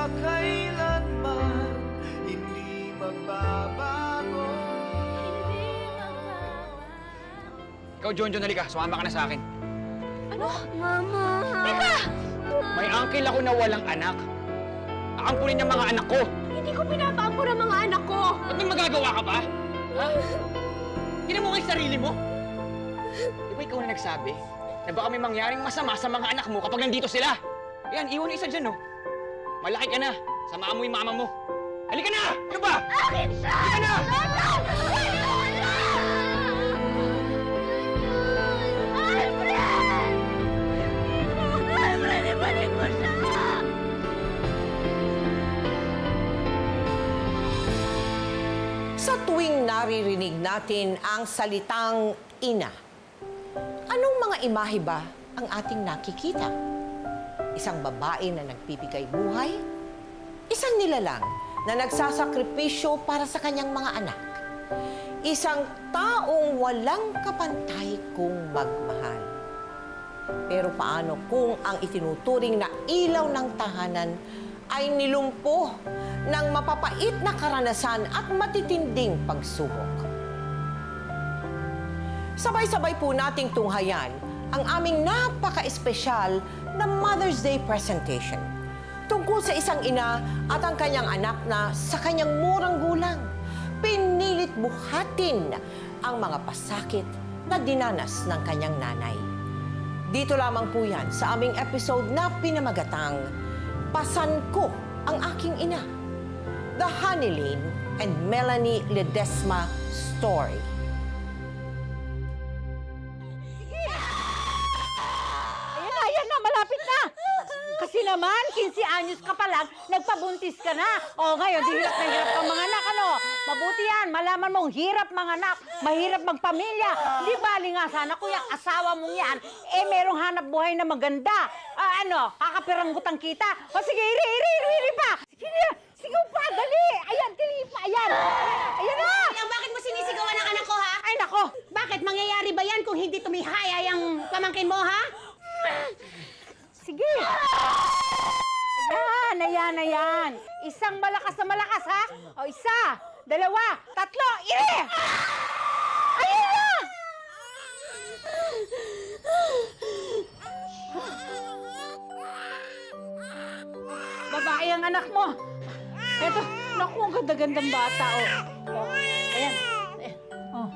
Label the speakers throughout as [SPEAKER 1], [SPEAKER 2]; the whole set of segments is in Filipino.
[SPEAKER 1] kailanman hindi magbabago.
[SPEAKER 2] Ikaw, Jonjon, halika. Sumama ka na sa akin.
[SPEAKER 3] Ano? Mama! Teka!
[SPEAKER 2] May uncle ako na walang anak. Aangkunin niya mga anak ko.
[SPEAKER 3] Hindi ko pinapaangko ng mga anak ko!
[SPEAKER 2] Ba't may magagawa ka ba? Ha? Tingnan mo kay sarili mo. Di ba ikaw na nagsabi na baka may mangyaring masama sa mga anak mo kapag nandito sila? Ayan, iwan na isa dyan, no? Malaki ka na. Samaan mo yung mama mo. Halika na! Ano ba?
[SPEAKER 3] Akin siya!
[SPEAKER 2] Halika na!
[SPEAKER 3] Alfred! Alfred, ibalik mo siya!
[SPEAKER 4] Sa tuwing naririnig natin ang salitang ina, anong mga imahe ba ang ating nakikita? Isang babae na nagbibigay buhay? Isang nilalang na nagsasakripisyo para sa kanyang mga anak? Isang taong walang kapantay kung magmahal? Pero paano kung ang itinuturing na ilaw ng tahanan ay nilumpo ng mapapait na karanasan at matitinding pagsubok? Sabay-sabay po nating tunghayan ang aming napaka-espesyal na Mother's Day presentation tungkol sa isang ina at ang kanyang anak na sa kanyang murang gulang pinilit buhatin ang mga pasakit na dinanas ng kanyang nanay. Dito lamang po yan sa aming episode na pinamagatang Pasan Ko Ang Aking Ina, The Hanilyn and Melanie Ledesma Story.
[SPEAKER 5] Ayan na, malapit na. Kasi naman, 15 anyos ka pa lang, nagpabuntis ka na. O ngayon, di hirap na hirap kang mga anak, ano? Mabuti yan, malaman mong hirap mga anak, mahirap magpamilya. Di bali nga sana kung yung asawa mong yan, merong hanap buhay na maganda. Kakapiranggutan kita. O sige, iri pa. Sige, sigaw pa, dali. Ayan, tili pa, ayan. Ayan na.
[SPEAKER 3] Bakit mo sinisigawan ng anak ko, ha?
[SPEAKER 5] Ay, nako.
[SPEAKER 3] Bakit? Mangyayari ba yan kung hindi tumihaya yung pamangkin mo, ha?
[SPEAKER 5] Sige. Ayan. Isang malakas na malakas, ha? O, isa, dalawa, tatlo, iri! Ayan na! Babae ang anak mo. Eto, naku, ang ganda-gandang bata, oh. Ayan. Oh.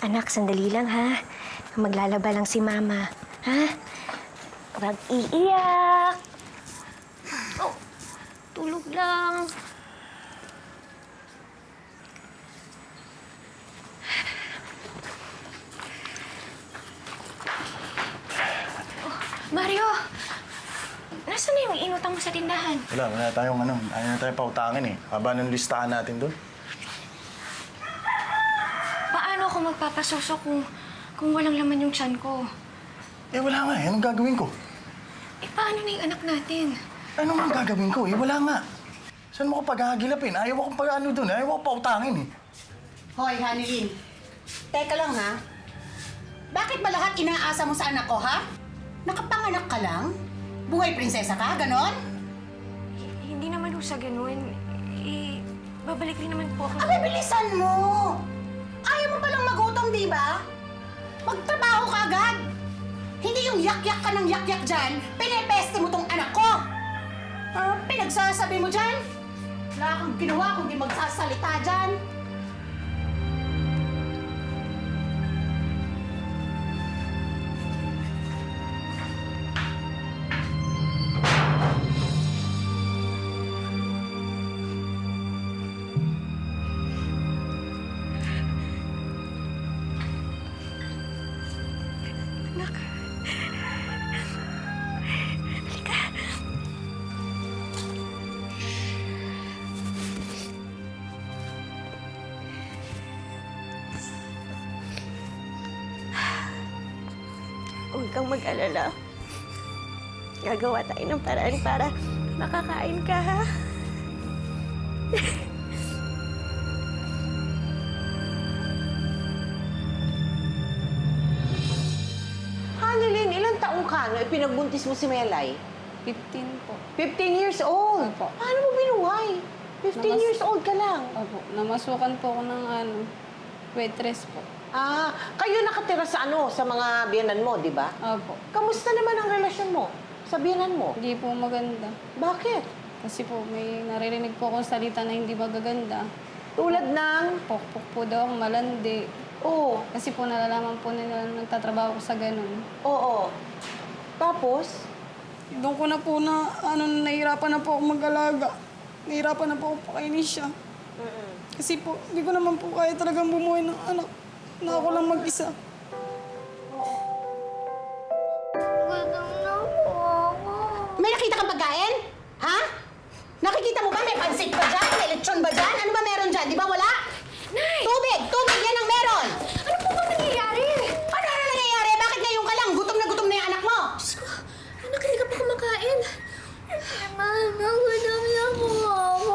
[SPEAKER 6] Anak, sandali lang, ha? Maglalaba lang si Mama, ha? Huwag iiyak. Oh, tulog lang. Oh, Mario! Nasaan na yung inutang mo sa tindahan?
[SPEAKER 7] Wala tayong ayaw na tayo pautangin eh. Haba ng listahan natin doon.
[SPEAKER 6] Paano ako magpapasuso kung walang laman yung tiyan ko?
[SPEAKER 7] Eh wala nga eh. Anong gagawin ko?
[SPEAKER 6] Eh, paano na yung anak natin?
[SPEAKER 7] Ano nga gagawin ko eh? Wala nga. Saan mo ko paghahagilapin? Ayaw akong pag-ano doon. Ayaw ako pautangin eh.
[SPEAKER 3] Hoy, Hanilyn. Teka lang, ha? Bakit ba lahat inaasa mo sa anak ko, ha? Nakapanganak ka lang? Buhay prinsesa ka, ganon?
[SPEAKER 6] Hindi naman ho sa ganun. Babalik rin naman po ako.
[SPEAKER 3] Abay, bilisan mo! Ayaw mo palang magutom, di ba? Magtrabaho ka agad! Hindi yung yak-yak ka ng yak-yak dyan, pinepeste mo tong anak ko! Pinagsasabi mo dyan? Wala kang ginawa kung di magsasalita dyan.
[SPEAKER 6] kang mag-alala. Gagawa tayo ng paraan para makakain ka, ha?
[SPEAKER 4] Hanilin, ilang taong ka na ipinagbuntis mo si Melay?
[SPEAKER 8] 15 po.
[SPEAKER 4] 15 years old?
[SPEAKER 8] Opo.
[SPEAKER 4] Paano mo binuhay? 15 years old ka lang.
[SPEAKER 8] Opo. Namasukan po ako ng waitress po.
[SPEAKER 4] Ah, kayo nakatira sa sa mga biyanan mo, di ba?
[SPEAKER 8] Opo.
[SPEAKER 4] Kamusta naman ang relasyon mo sa biyanan mo?
[SPEAKER 8] Hindi po maganda.
[SPEAKER 4] Bakit?
[SPEAKER 8] Kasi po may naririnig po akong salita na hindi magaganda.
[SPEAKER 4] Tulad ng...
[SPEAKER 8] Pokpok po daw akong malandi.
[SPEAKER 4] Oo,
[SPEAKER 8] Kasi po nalalaman po nila na nagtatrabaho ko sa ganun.
[SPEAKER 4] oo. Tapos,
[SPEAKER 8] Doon ko na po nahihirapan na po ako mag-alaga. Nahihirapan na po ako pakainin siya. Kasi po, hindi ko naman po kaya talagang bumuhay ng anak na ako lang mag-isa.
[SPEAKER 3] May nakita kang pagkain? Ha? Nakikita mo ba may pansit ba dyan? May lechon ba dyan? Ano ba meron dyan? Di ba wala?
[SPEAKER 6] Nay!
[SPEAKER 3] Tubig! Tubig yan ang meron!
[SPEAKER 6] Ano po ba nangyayari?
[SPEAKER 3] Ano nangyayari? Bakit ngayon ka lang? Gutom na yung anak mo!
[SPEAKER 6] Anak, hindi ka pa kumakain. Mama, wala po ako.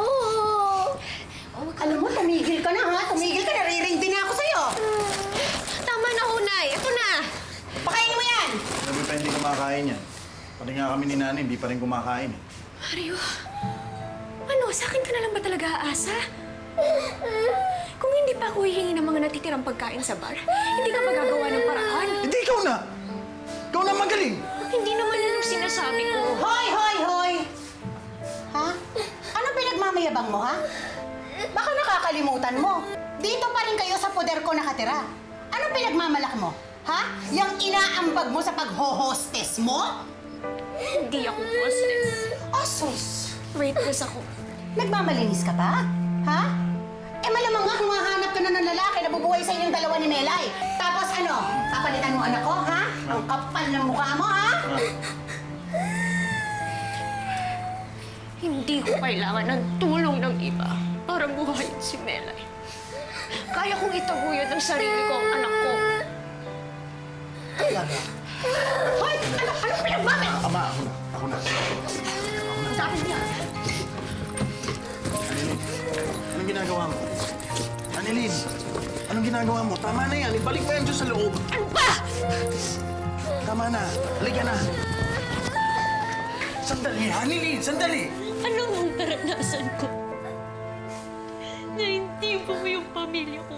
[SPEAKER 3] Alam mo, tumigil ka na ha? Tumigil ka, nariring din ako sa'yo!
[SPEAKER 6] Tama na, Unay. Ito na.
[SPEAKER 3] Pakainin mo yan!
[SPEAKER 7] Sabi pa hindi kumakain yan. Pati nga kami ni Nanay, hindi pa rin kumakain eh.
[SPEAKER 6] Mario, ano, sa akin ka na lang ba talaga aasa? Kung hindi pa ako hihingi ng mga natitirang pagkain sa bar, hindi ka magagawa ng paraan.
[SPEAKER 7] Hindi, ikaw na! Ikaw na magaling!
[SPEAKER 6] Hindi naman yun ang sinasabi ko.
[SPEAKER 3] Hoy, hoy, hoy! Ha? Anong pinagmamayabang mo, ha? Baka nakakalimutan mo. Dito pa rin kayo sa poder ko nakatira. Anong pinagmamalak mo? Ha? Yang inaambag mo sa pag-ho-hostess mo?
[SPEAKER 6] Hindi ako hostess.
[SPEAKER 3] Asos!
[SPEAKER 6] Waitress ako.
[SPEAKER 3] Nagmamalinis ka pa? Ha? Eh malamang nga humahanap ka na ng lalaki na bubuhay sa inyong dalawa ni Melay. Tapos ano? Papalitan mo anak ko, ha? Ang kapal ng mukha mo, ha?
[SPEAKER 6] Hindi ko kailangan ng tulong ng iba para buhayin si Melay. Kaya kong itaguyod ang sarili ko ang anak ko.
[SPEAKER 3] Talaga? Hoy! Anong pinagmamay?
[SPEAKER 7] Ama, ako na.
[SPEAKER 3] Sa akin niya.
[SPEAKER 7] Annelyn, anong ginagawa mo? Annelyn, anong ginagawa mo? Tama na yan, ibalik mo yan dyan sa loob.
[SPEAKER 6] Ano ba?
[SPEAKER 7] Tama na, halika na. Sandali, Annelyn, sandali!
[SPEAKER 6] Ano ang karanasan ko? Na hindi mo yung pamilya ko.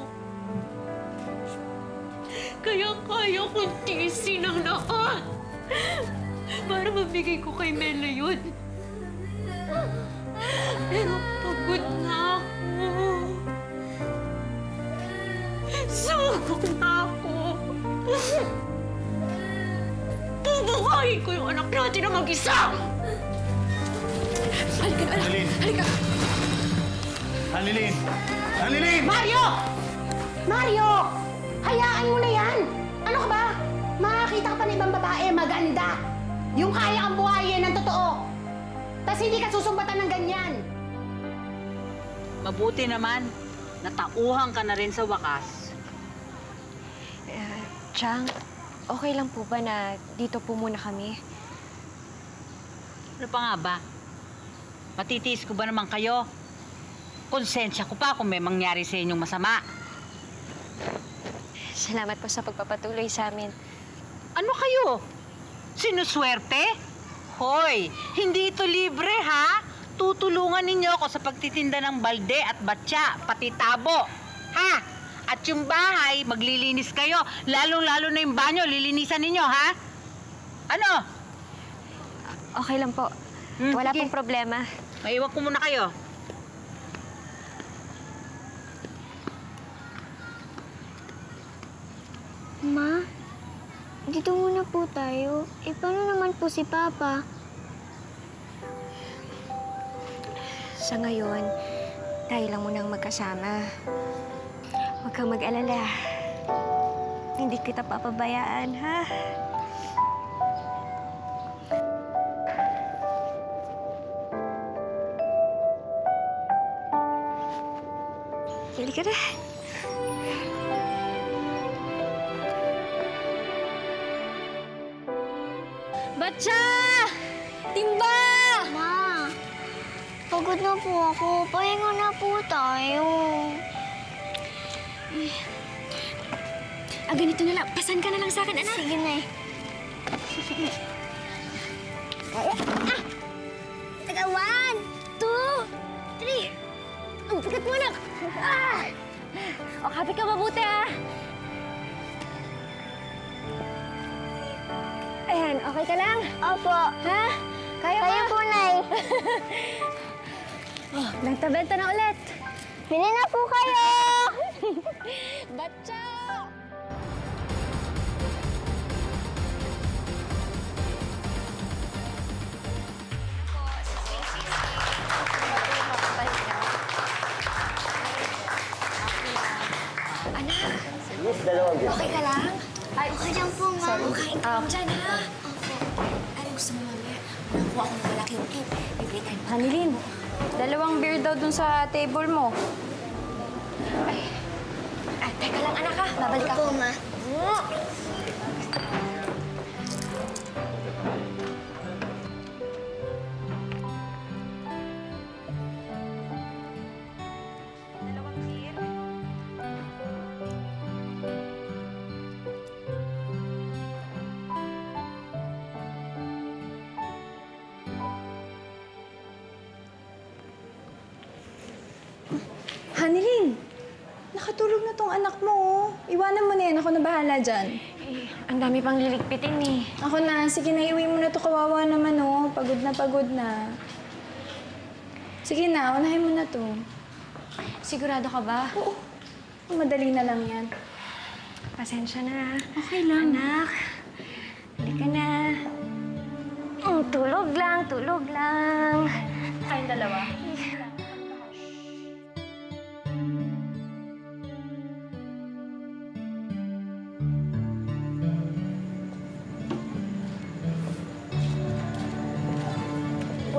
[SPEAKER 6] Kaya kaya kong tiisin ang lahat para mabigay ko kay Mela yun. Pero pagod na ako. Sugod na ako. Bubuhayin ko yung anak natin na mag-isa! Halika na, anak.
[SPEAKER 7] Annelyn!
[SPEAKER 6] Halika.
[SPEAKER 7] Annelyn! Annelyn!
[SPEAKER 3] Mario! Mario! Hayaan mo na yan! Ano ka ba? Makakita ka pa ng ibang babae, maganda. Yung kaya kang buhayin ng totoo. Tapos hindi ka susumbatan ng ganyan.
[SPEAKER 5] Mabuti naman, natauhan ka na rin sa wakas.
[SPEAKER 6] Chang, okay lang po ba na dito po muna kami?
[SPEAKER 5] Ano pa nga ba? Matitiis ko ba naman kayo? Konsensya ko pa kung may mangyari sa inyong masama.
[SPEAKER 6] Salamat po sa pagpapatuloy sa amin.
[SPEAKER 5] Ano kayo? Sinuswerte? Hoy, hindi ito libre ha? Tutulungan ninyo ako sa pagtitinda ng balde at batya, pati tabo. Ha? At yung bahay, maglilinis kayo. Lalong-lalo na yung banyo, lilinisan ninyo, ha? Ano?
[SPEAKER 6] Okay lang po. Wala
[SPEAKER 5] sige.
[SPEAKER 6] pong problema.
[SPEAKER 5] Maiwan ko muna kayo.
[SPEAKER 9] Ma, dito muna po tayo. Eh, paano naman po si Papa?
[SPEAKER 6] Sa ngayon, tayo lang munang magkasama. Huwag kang mag-alala. Hindi kita papabayaan, ha? Halika na. Batcha! Timba!
[SPEAKER 9] Ma, pagod na po ako. Pahinga na po tayo.
[SPEAKER 6] Ganito na lang. Pasan ka na lang sa akin, anak.
[SPEAKER 9] Sige na Taga 1, 2, 3.
[SPEAKER 6] Ang bigat mo, anak. O, kapit ka mabuti, ah. Ayan, okay ka lang?
[SPEAKER 9] Opo.
[SPEAKER 6] Ha? Kaya
[SPEAKER 9] Kayo
[SPEAKER 6] pa?
[SPEAKER 9] po, Nay.
[SPEAKER 6] Oh, benta-benta na ulit.
[SPEAKER 9] Bili na po kayo.
[SPEAKER 6] Batcha!
[SPEAKER 9] Okay ka lang? Okay lang po, Ma.
[SPEAKER 6] Kain ka lang dyan, ha? Ano gusto mo, mamaya? Nakuha ko ng malaking cake. Bibili tayo.
[SPEAKER 10] Hanilin, 2 beer daw dun sa table mo.
[SPEAKER 6] Teka lang, anak, ha? Babalik ako.
[SPEAKER 9] Opo, Ma.
[SPEAKER 10] Hanilin, nakatulog na tong anak mo, oh. Iwanan mo na yan, ako na bahala dyan.
[SPEAKER 6] Ang dami pang liligpitin, eh.
[SPEAKER 10] Ako na, sige na, iuwi mo na to, kawawa naman, oh. Pagod na pagod na. Sige na, unahin mo na to.
[SPEAKER 6] Sigurado ka ba?
[SPEAKER 10] Oo, madali na lang yan.
[SPEAKER 6] Pasensya na. Okay lang. Anak, halika na. Tulog lang, tulog lang.
[SPEAKER 10] Kayong dalawa.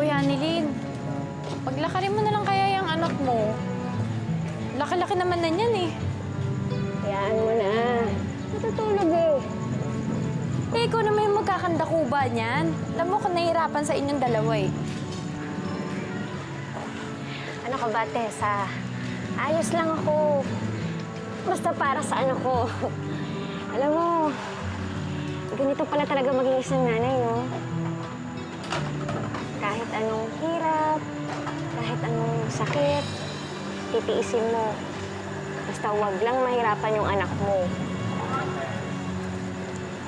[SPEAKER 10] Uy, Annalyn, paglakarin mo na lang kaya yung anak mo. Laki-laki naman na yan eh.
[SPEAKER 6] Hayaan mo na. Matutulog eh.
[SPEAKER 10] Eh, ikaw naman yung magkakandakuba niyan. Alam mo kung nahihirapan sa inyong dalawa eh.
[SPEAKER 6] Ano ka ba, Tessa? Ayos lang ako. Basta para sa anak ko. Alam mo, ganito pala talaga maging isang nanay, no? Kahit anong hirap, kahit anong sakit, titiisin mo. Basta huwag lang mahirapan yung anak mo.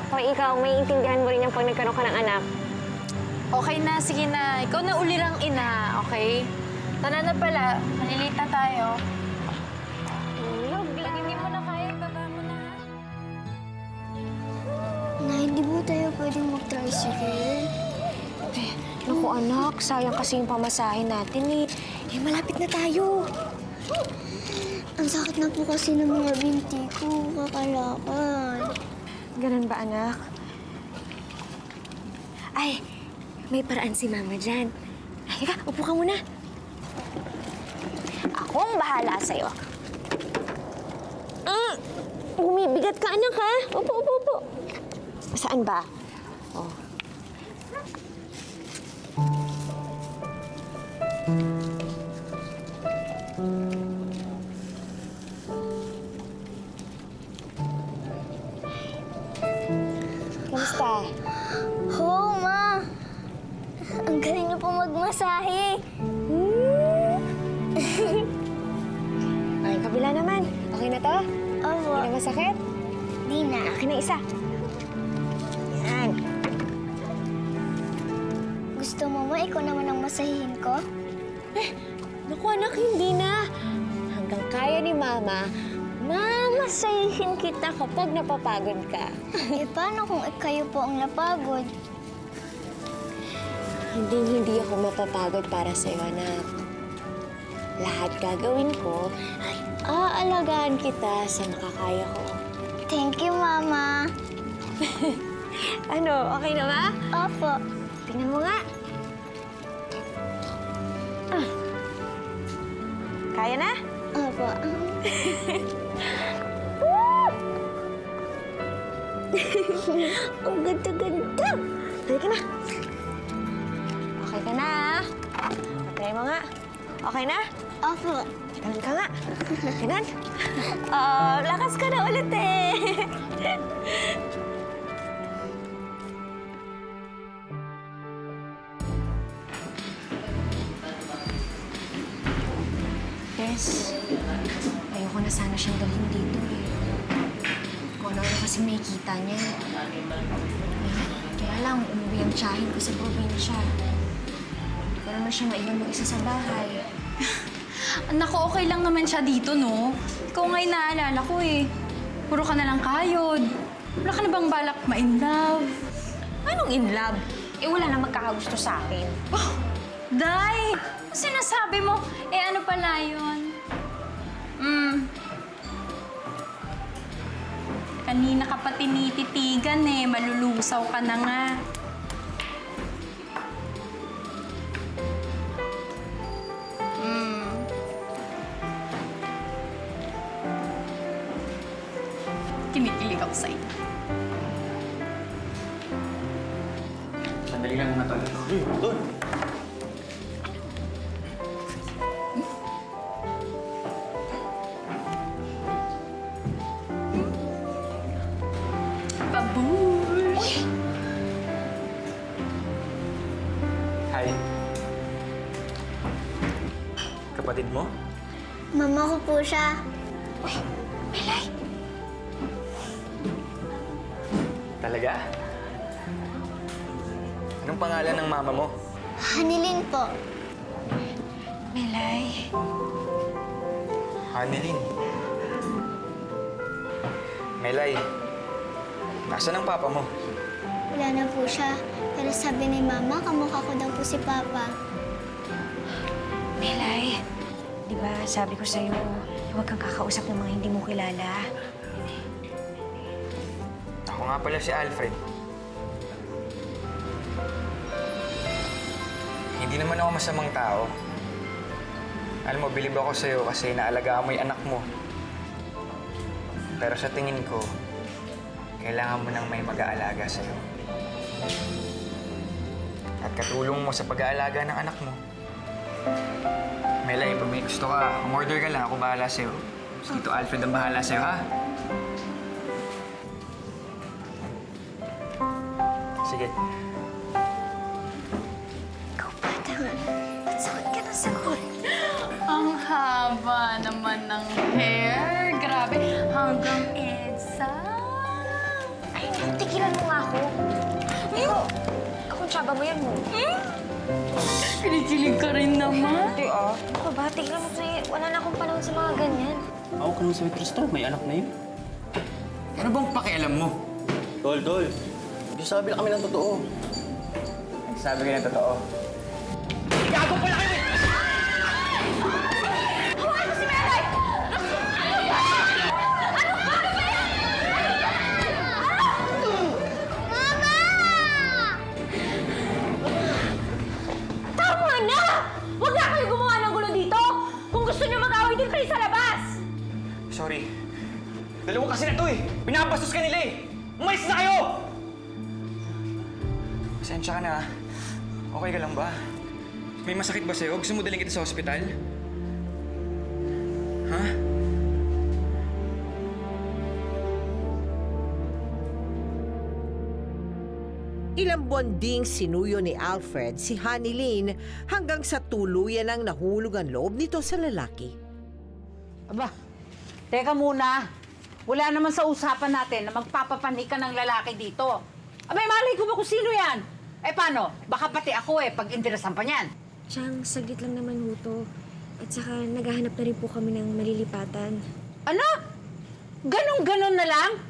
[SPEAKER 6] O ikaw, may intindihan mo rin yung pag nagkaroon ka ng anak.
[SPEAKER 10] Okay na, sige na. Ikaw na ulirang ina, okay? Tara na pala, malilate na tayo. Pag hindi mo na kaya, baba mo na.
[SPEAKER 9] Nay, di ba tayo pwedeng mag-tricycle?
[SPEAKER 6] Naku anak, sayang kasi yung pamasahin natin eh. Malapit na tayo.
[SPEAKER 9] Ang sakit na po kasi ng mga binti ko. Kakalakad.
[SPEAKER 6] Ganun ba, anak? Ay, may paraan si Mama dyan. Halika, upo ka muna. Akong bahala sa'yo. Bumibigat ka, anak, ha? Upo, upo, upo. Saan ba? Oh. Kamusta?
[SPEAKER 9] Oo, Ma. Ang galing niyo po magmasahe.
[SPEAKER 6] Ay, kabila naman. Okay na to?
[SPEAKER 9] Opo.
[SPEAKER 6] Hindi na masakit?
[SPEAKER 9] Di na.
[SPEAKER 6] Akin na isa. Yan.
[SPEAKER 9] Gusto mo, Ma, ikaw naman ang masahihin ko?
[SPEAKER 6] Naku, anak, hindi na. Hanggang kaya ni Mama, mamasahihin kita kapag napapagod ka.
[SPEAKER 9] Paano kung kayo po ang napagod?
[SPEAKER 6] Hindi ako mapapagod para sa'yo, anak. Lahat gagawin ko ay aalagaan kita sa makakaya ko.
[SPEAKER 9] Thank you, Mama.
[SPEAKER 6] Ano, okay na ba?
[SPEAKER 9] Opo.
[SPEAKER 6] Tingnan mo nga. Kaya na?
[SPEAKER 9] Opo.
[SPEAKER 6] Ang ganda-ganda! Halika na. Okay ka na, ah. Patry mo nga. Okay na?
[SPEAKER 9] Opo.
[SPEAKER 6] Ganun ka nga. Ganun. Oh, lakas ka na ulit eh. Yes. Ayoko na sana siyang dalhin dito eh. Kung ano kasi may kita niya. Kaya lang, umuwi ang tiyahin ko sa probinsya. Hindi ko naman siya maiwan mag-isa sa bahay.
[SPEAKER 10] Naku, okay lang naman siya dito, no? Ikaw nga yung naalala ko eh. Puro ka na lang kayod. Wala ka na bang balak ma-in love?
[SPEAKER 6] Anong in love? Eh, wala na magkakagusto sa akin.
[SPEAKER 10] Oh, Day! Ano sinasabi mo? Eh, ano pala yun? Kanina ka pa tinititigan eh. Malulusaw ka na nga. Kinikilig ako sa'yo.
[SPEAKER 2] Sandali lang mga tol.
[SPEAKER 7] Tol.
[SPEAKER 10] Babush!
[SPEAKER 2] Hi. Kapatid mo?
[SPEAKER 9] Mama ko po siya.
[SPEAKER 2] Talaga? Anong pangalan ng mama mo?
[SPEAKER 9] Hanilin po.
[SPEAKER 6] Melay.
[SPEAKER 2] Hanilin. Melay. Nasaan ang papa mo?
[SPEAKER 9] Wala na po siya. Pero sabi ni Mama, kamukha ko daw po si Papa.
[SPEAKER 6] Melay. Di ba sabi ko sa'yo, huwag kang kakausap ng mga hindi mo kilala.
[SPEAKER 2] Ako nga pala si Alfred. Hindi naman ako masamang tao. Alam mo, bilib ako sa'yo kasi naalagaan mo yung anak mo. Pero sa tingin ko, kailangan mo nang may mag-aalaga sa'yo. At katulong mo sa pag-aalaga ng anak mo. Melay, pag may gusto ka, umorder ka lang, ako bahala sa'yo. Si Tito Alfred ang bahala sa'yo, ha? Sige.
[SPEAKER 6] Ikaw ba naman? Ba't sakot ka na sakot?
[SPEAKER 10] Ang haba naman ng hair. Grabe. Hanggang EDSA.
[SPEAKER 6] Ay, tigilan mo nga ako. Ikaw, akong tsaba mo yan mo.
[SPEAKER 10] Kinikilig ka rin naman.
[SPEAKER 6] Hindi ah. Ako ba? Tigilan mo sa'yo. Wala na akong panahon sa mga ganyan.
[SPEAKER 11] Ako ka naman sa waitress to, may anak na yun.
[SPEAKER 2] Ano bang pakialam mo?
[SPEAKER 11] Tol. Nagsasabi lang kami ng totoo.
[SPEAKER 2] Nagsasabi ka ng totoo. Gago pala kayo!
[SPEAKER 6] Hawakan mo si Melay!
[SPEAKER 9] Mama!
[SPEAKER 6] Tama na! Huwag na kayo gumawa ng gulo dito! Kung gusto niyo mag-away din kayo sa labas!
[SPEAKER 2] Sorry. Dalawa kasi na to eh. Pinapastos ka nila eh. Umalis na kayo! Pasensya ka na. Okay ka lang ba? May masakit ba sa'yo? Gusto mo daling kita sa ospital? Ha?
[SPEAKER 4] Ilang buwan ding sinuyo ni Alfred si Hanilin hanggang sa tuluyan ang nahulog ang loob nito sa lalaki.
[SPEAKER 5] Aba, teka muna. Wala naman sa usapan natin na magpapapanik ka ng lalaki dito. Abay, malay ko ba kung sino yan? Eh paano? Baka pati ako pag interesan pa niyan.
[SPEAKER 6] Siyang saglit lang naman ho to. At saka naghahanap na rin po kami ng malilipatan.
[SPEAKER 5] Ano? Ganon-ganon na lang?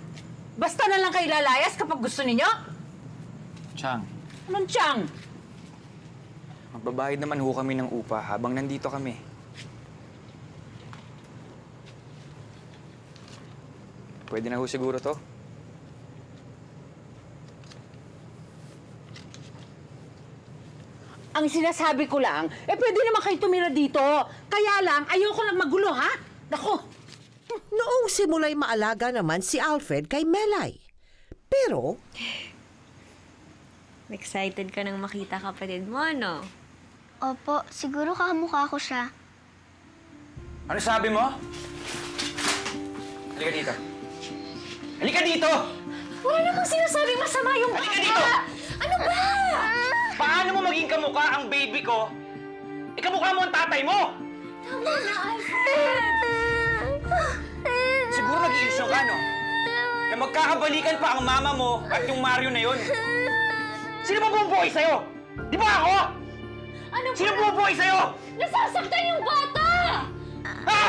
[SPEAKER 5] Basta na lang kayo lalayas kapag gusto ninyo?
[SPEAKER 2] Chang,
[SPEAKER 5] Anong tiyang?
[SPEAKER 2] magbabayad naman ho kami ng upa habang nandito kami. Pwede na ho siguro to?
[SPEAKER 5] Ang sinasabi ko lang, pwede naman kayo tumira dito. Kaya lang, ayoko lang magulo, ha? Naku!
[SPEAKER 4] Noong simula'y maalaga naman si Alfred kay Melay. Pero
[SPEAKER 6] Excited ka nang makita kapatid mo, no?
[SPEAKER 9] Opo, siguro kamukha ko siya.
[SPEAKER 2] Ano sabi mo? Halika dito. Halika dito!
[SPEAKER 6] Wala namang sinasabing masama yung
[SPEAKER 2] Halika dito!
[SPEAKER 6] Ano ba?
[SPEAKER 2] Paano mo maging kamukha ang baby ko? Kamukha mo ang tatay mo!
[SPEAKER 6] Tama na, Alfred!
[SPEAKER 2] Siguro nag-iilusyon ka, no? Na magkakabalikan pa ang mama mo at yung Mario na yun. Sino ba bumubuhay sa'yo? Di ba ako?
[SPEAKER 6] Ano ba?
[SPEAKER 2] Sino bumubuhay sa'yo?
[SPEAKER 6] Nasasaktan yung bata!
[SPEAKER 2] Ha?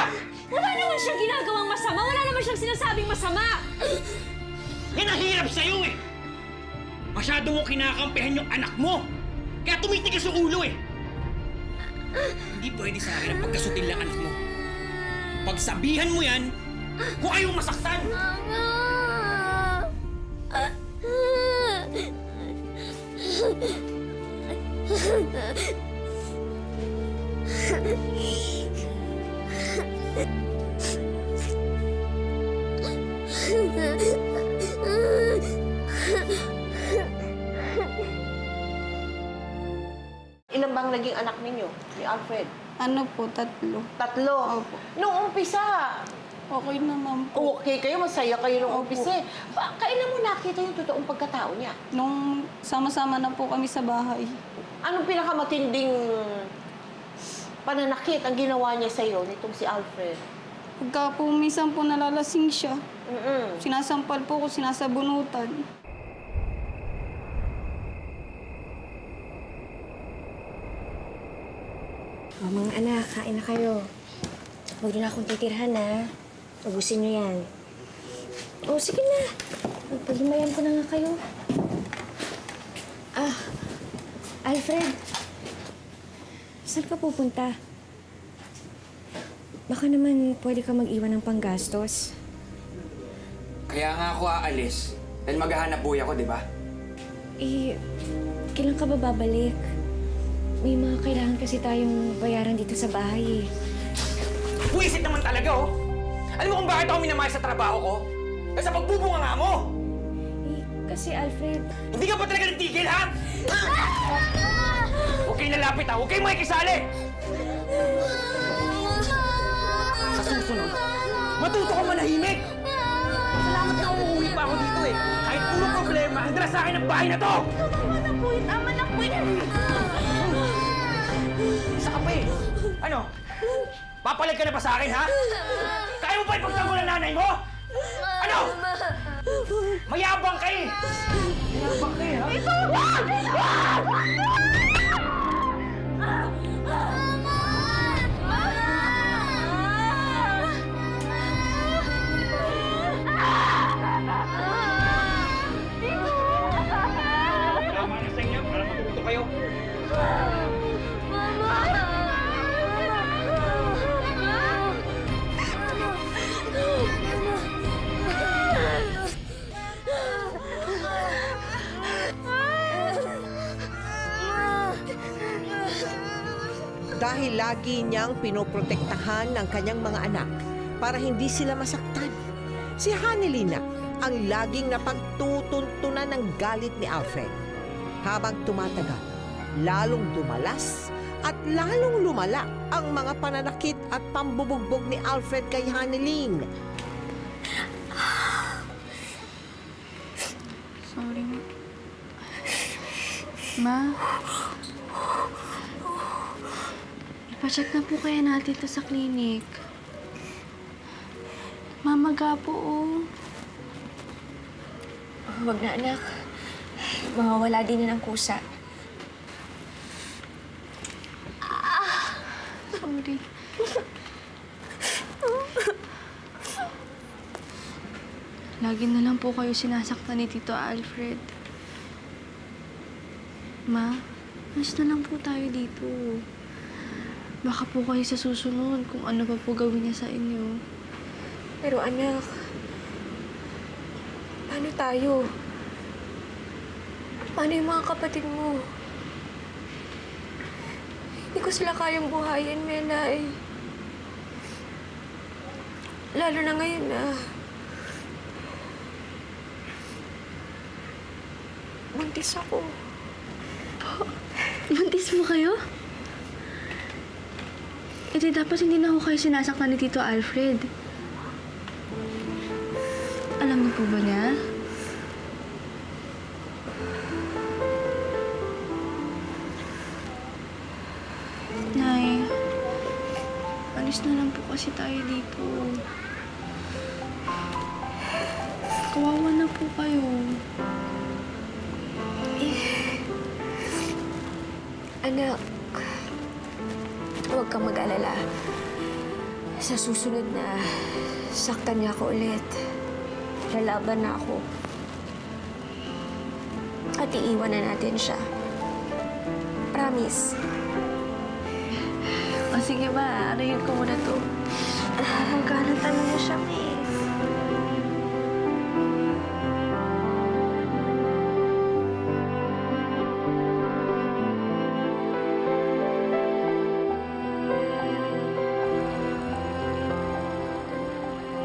[SPEAKER 6] Wala naman siyang ginagawang masama. Wala naman siyang sinasabing masama.
[SPEAKER 2] Yan ang hirap sa'yo eh! Masyado mo kinakampihan yung anak mo! Kaya tumitigas yung ulo eh! Hindi pwede sa akin ang pagkasutin lang anak mo. Pagsabihan mo yan, kung ayaw masaktan!
[SPEAKER 4] Ilan bang naging anak ninyo ni Alfred?
[SPEAKER 8] Ano po, 3.
[SPEAKER 4] 3.
[SPEAKER 8] Opo.
[SPEAKER 4] Nung umpisa,
[SPEAKER 8] Okay naman po.
[SPEAKER 4] okay kayo, masaya kayo nung umpisa. Eh. Kailan mo nakita yung totoong pagkatao niya?
[SPEAKER 8] Nung sama-sama na po kami sa bahay.
[SPEAKER 4] Anong pinakamatinding pananakit ang ginawa niya sa'yo nitong si Alfred?
[SPEAKER 8] Pagka po minsan po nalalasing siya,
[SPEAKER 4] Mm-mm.
[SPEAKER 8] sinasampal po ko, sinasabunutan.
[SPEAKER 6] O, mga anak, kain na kayo. Huwag niyo na akong titirhan, ha? Ubusin niyo yan. O, sige na. Magpaghimayan ko na nga kayo. Ah, Alfred. Saan ka pupunta? Baka naman pwede ka mag-iwan ng panggastos.
[SPEAKER 2] Kaya nga ako aalis. Dahil maghahanap buhay ako, di ba?
[SPEAKER 6] Eh, kailan ka ba babalik? May mga kailangan kasi tayong bayaran dito sa bahay, eh.
[SPEAKER 2] Buwisit naman talaga, oh! Alam mo kung bakit ako minamahal sa trabaho ko? Kasi sa pagbubunga nga mo!
[SPEAKER 6] Eh, kasi Alfred...
[SPEAKER 2] Hindi ka ba talaga nagtigil, ha? Huwag kayo lalapit, ha? Huwag kayo makikisali! Sa susunod, matuto ka manahimik! Salamat na umuwi pa ako dito, eh. Kahit puro problema, ang dala sa akin ang bahay na to!
[SPEAKER 6] Tama na po yun! Tama na po yun!
[SPEAKER 2] Isa ka pa, eh. Ano? Papalag ka na ba sa akin, ha? Kaya mo ba ipagtanggol ang nanay mo? Ano? Mayabang ka, eh! Mayabang ka, eh, ha? Tama na sa inyo para matuto kayo.
[SPEAKER 4] Dahil lagi niyang pinoprotektahan ng kanyang mga anak para hindi sila masaktan. Si Hanelina ang laging napagtutuntunan ng galit ni Alfred. Habang tumatagal, lalong dumalas at lalong lumala ang mga pananakit at pambubugbog ni Alfred kay Hanelin.
[SPEAKER 10] Sorry. Ma? Ipacheck na po kaya natin to sa clinic. Mamaga po, oh.
[SPEAKER 6] Huwag na, anak. Mawawala din yan ang kusa.
[SPEAKER 10] Sorry. Lagi na lang po kayo sinasaktan ni Tito Alfred. Ma, mas na lang po tayo dito. Baka po kayo sa susunod kung ano pa po gawin niya sa inyo.
[SPEAKER 6] Pero anak, paano tayo? Paano yung mga kapatid mo? Hindi ko sila kayang buhayin, Menay. Lalo na ngayon na buntis ako.
[SPEAKER 10] Buntis mo kayo? Eh, di dapat hindi na ako kayo sinasaktan ni Tito Alfred. Alam niyo po ba niya? Nay, alis na lang po kasi tayo dito. Kawawa na po kayo.
[SPEAKER 6] Anak, huwag kang mag-alala. Sa susunod na saktan niya ako ulit, lalaban na ako. At iiwan na natin siya. Promise.
[SPEAKER 10] O sige ba, arayin ko muna to. Magkalanta na niya siya eh.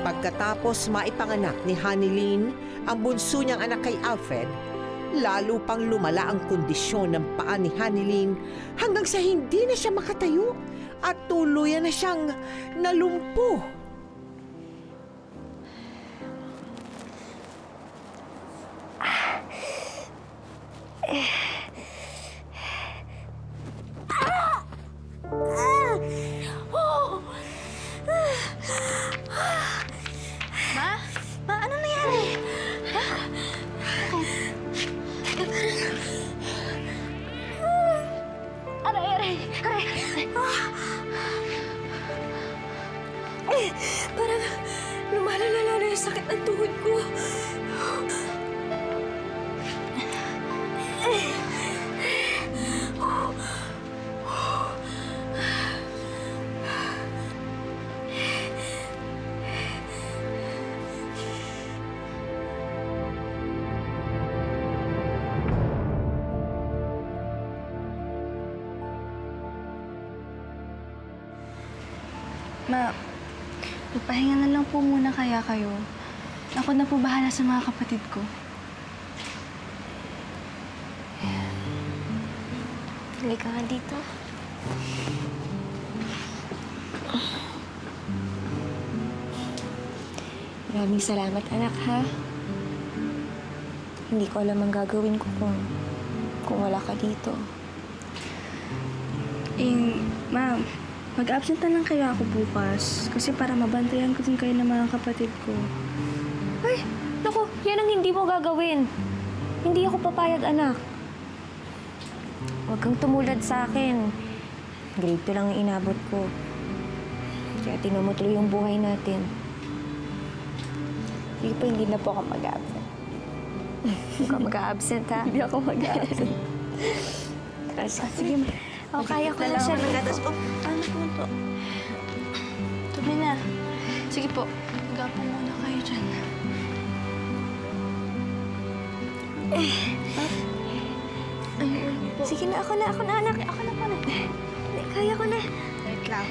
[SPEAKER 4] Pagkatapos maipanganak ni Hanilyn ang bunso niyang anak kay Alfred, lalo pang lumala ang kondisyon ng paa ni Hanilyn hanggang sa hindi na siya makatayo at tuluyan na siyang nalumpo.
[SPEAKER 10] Ma, anong nangyari?
[SPEAKER 6] Parang lumalala na yung sakit ng tuhod ko.
[SPEAKER 10] Ma, magpahinga na lang po muna kaya kayo. Ako na po bahala sa mga kapatid ko.
[SPEAKER 6] Halika nga dito. Maraming salamat, anak, ha? Hindi ko alam ang gagawin ko kung wala ka dito.
[SPEAKER 10] Ma'am, mag-absent na lang kaya ako bukas. Kasi para mabantayan ko din kayo ng mga kapatid ko.
[SPEAKER 6] Ay, naku, yan ang hindi mo gagawin. Hindi ako papayag, anak. Huwag kang tumulad sa akin. Grade 2 lang ang inabot ko. Kaya tinumutuloy yung buhay natin. Hindi pa, hindi na po ako mag-absent. Huwag ka mag-absent, ha?
[SPEAKER 10] Hindi ako mag-absent.
[SPEAKER 6] Sige, ma. O, kaya ko na siya.
[SPEAKER 10] Ano po ito? Tumi na. Sige po, magapo muna kayo dyan.
[SPEAKER 6] Sige na, ako na, anak. Ako na, anak. Kaya ko na.
[SPEAKER 10] Wait lang.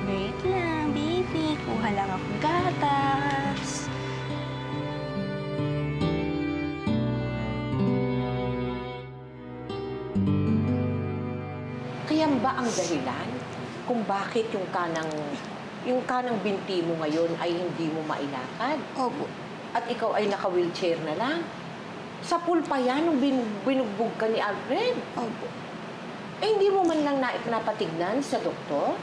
[SPEAKER 10] Wait lang, baby. Kuha lang akong gatas.
[SPEAKER 4] Kaya ba ang dahilan kung bakit yung kanang binti mo ngayon ay hindi mo mailakad?
[SPEAKER 8] Opo.
[SPEAKER 4] At ikaw ay naka-wheelchair na lang? Sa pool pa yan nung binugbog ka ni Alfred?
[SPEAKER 8] Opo.
[SPEAKER 4] Eh, hindi mo man lang napatignan sa doktor?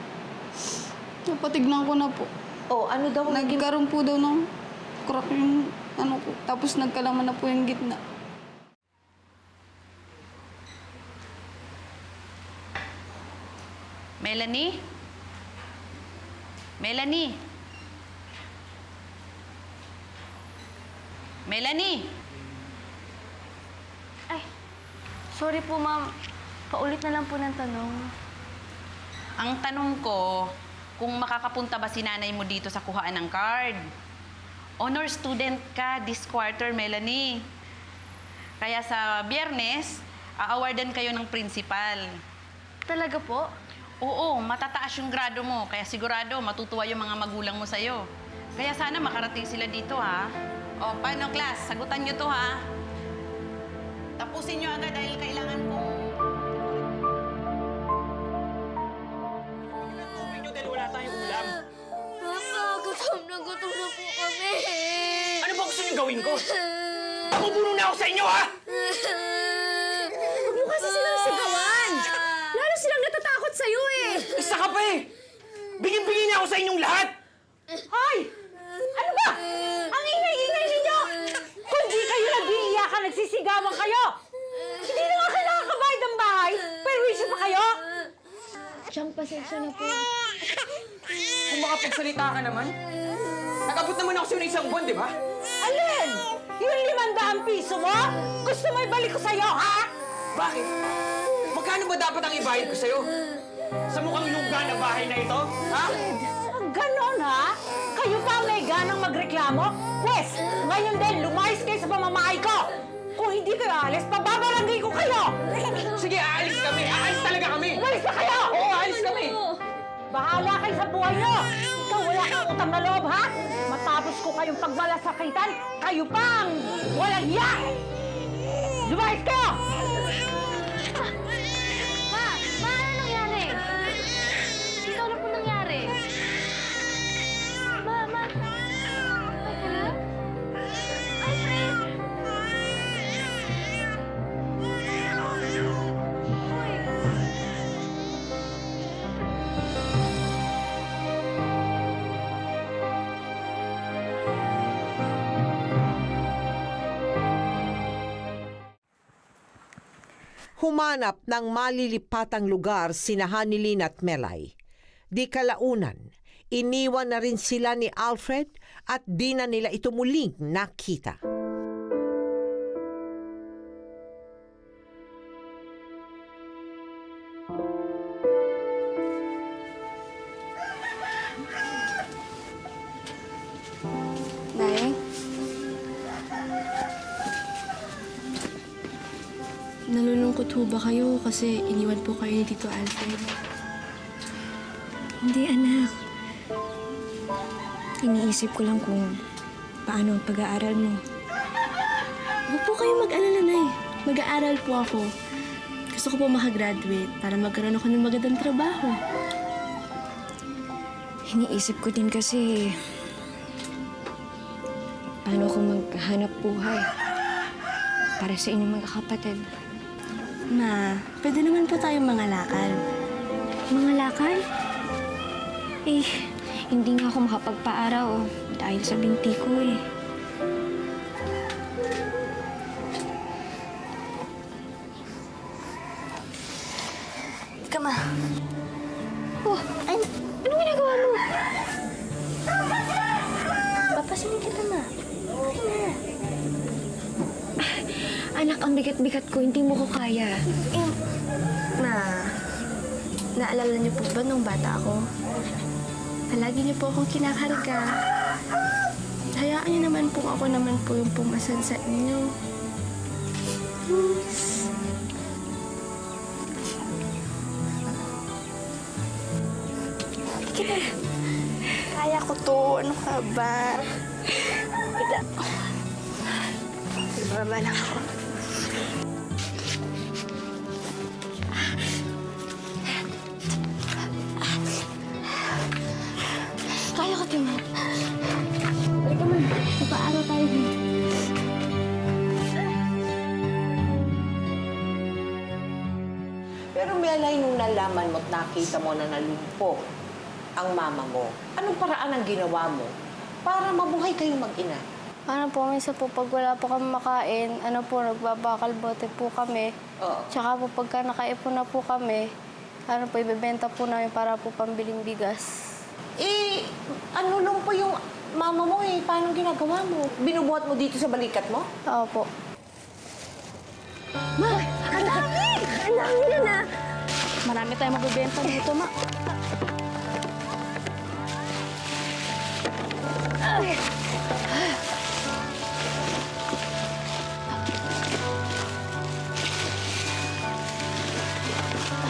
[SPEAKER 8] Napatignan ko na po.
[SPEAKER 4] O, ano daw?
[SPEAKER 8] Nagkaroon po daw ng crack yung ano ko. Tapos nagkalaman na po yung gitna.
[SPEAKER 12] Melanie? Melanie? Melanie?
[SPEAKER 10] Ay, sorry po, ma'am. Paulit na lang po ng tanong.
[SPEAKER 12] Ang tanong ko, kung makakapunta ba si nanay mo dito sa kuhaan ng card? Honor student ka this quarter, Melanie. Kaya sa Biyernes, aawardan kayo ng principal.
[SPEAKER 10] Talaga po?
[SPEAKER 12] Oo, matataas yung grado mo. Kaya sigurado, matutuwa yung mga magulang mo sa'yo. Kaya sana makarating sila dito, ha? O, paano, class? Sagutan nyo to, ha? Tapusin nyo agad dahil kailangan kong...
[SPEAKER 2] Ang tubig nyo dahil wala tayong ulam.
[SPEAKER 9] Papa, gutom na po kami.
[SPEAKER 2] Ano ba gusto nyo gawin ko? Mabubuno na ako sa inyo, ha?
[SPEAKER 10] Huwag mo kasi silang sigawan! Lalo silang natatakot sa'yo eh!
[SPEAKER 2] Isa ka pa eh! Bigyan-bigyan niya ako sa inyong lahat!
[SPEAKER 5] Hoy! Ano ba? Ang ingay-ingay ninyo! Kung di kayo nag-iiyakan, nagsisigawan kayo! Hindi na nga kailangan kabayad ng bahay! Pero wisyo pa kayo!
[SPEAKER 9] Siyang pasensya na po.
[SPEAKER 2] Kung makapagsalita ka naman, nag-abot naman ako sa'yo ng isang buwan, di ba?
[SPEAKER 5] Alin? Yung 500 piso mo? Gusto mo ibalik ko sa'yo, ha?
[SPEAKER 2] Bakit? Magkano ba dapat ang ibayad ko sa'yo? Sa mukhang lugar na bahay na ito, ha?
[SPEAKER 5] Ganon, ha? Kayo pa may ganang magreklamo? Pwes, ngayon din, lumayas kayo sa pamamahay ko! Kung hindi kayo alis, pababarangay ko kayo!
[SPEAKER 2] Sige, aalis kami! Aalis talaga kami!
[SPEAKER 5] Umalis na kayo!
[SPEAKER 2] Oo, aalis kami!
[SPEAKER 5] Bahala kayo sa buhay nyo! Ikaw wala kang utang na loob, ha? Matapos ko kayong pagmalasakitan, kayo pang walang hiya! Lumayas kayo!
[SPEAKER 9] Ma, ano nangyari? Ito na po nangyari. Ma. Okay ka lang? Alfred!
[SPEAKER 4] Humanap ng malilipatang lugar sina Hanilin at Melay. Di kalaunan, iniwan na rin sila ni Alfred at di na nila ito muling nakita.
[SPEAKER 9] Nay?
[SPEAKER 13] Nalulungkot ho ba kayo kasi iniwan po kayo ni Tito Alfred?
[SPEAKER 6] Hindi, anak. Iniisip ko lang kung paano ang pag-aaral mo.
[SPEAKER 13] Huwag po kayo mag-alala, Nay. Mag-aaral po ako. Gusto ko po makagraduate para magkaroon ako ng magandang trabaho.
[SPEAKER 6] Iniisip ko din kasi paano ako maghanap buhay para sa inyong magkakapatid.
[SPEAKER 13] Ma, pwede naman po tayong mangalakal.
[SPEAKER 6] Mga lakal? Eh, hindi nga ako makapagpaaraw dahil sa binti ko eh.
[SPEAKER 13] Ika, Ma.
[SPEAKER 6] Oh, anong ginagawa mo?
[SPEAKER 13] Papasilin kita, Ma.
[SPEAKER 6] Anak, ang bigat-bigat ko, hindi mo ko kaya.
[SPEAKER 13] Eh, Ma, naalala niyo po ba nung bata ako? Palagi niyo po akong kinakarga. Hayaan niyo naman po ako naman po yung pumasan sa inyo. Kaya ko to. Ano ka ba? Ibaba lang ako.
[SPEAKER 6] Kaya ko, Tima. Halika, Ma. Magpa-araw tayo.
[SPEAKER 4] Pero Melay, nung nalaman mo at nakita mo na nalumpo ang mama mo, anong paraan ang ginawa mo para mabuhay kayong mag-ina?
[SPEAKER 9] Ano po, minsan po pag wala po kami makain, nagbabakal bote po kami.
[SPEAKER 4] Oo.
[SPEAKER 9] Tsaka po pagka nakaipon na po kami, ibebenta po namin para po pambiling bigas.
[SPEAKER 4] Eh, ano lumpo yung mama mo eh? Paano ginagawa mo? Binubuhat mo dito sa balikat mo?
[SPEAKER 9] Opo.
[SPEAKER 6] Ma, ang dami! Ang dami na na!
[SPEAKER 9] Marami tayong magbebenta dito, Ma.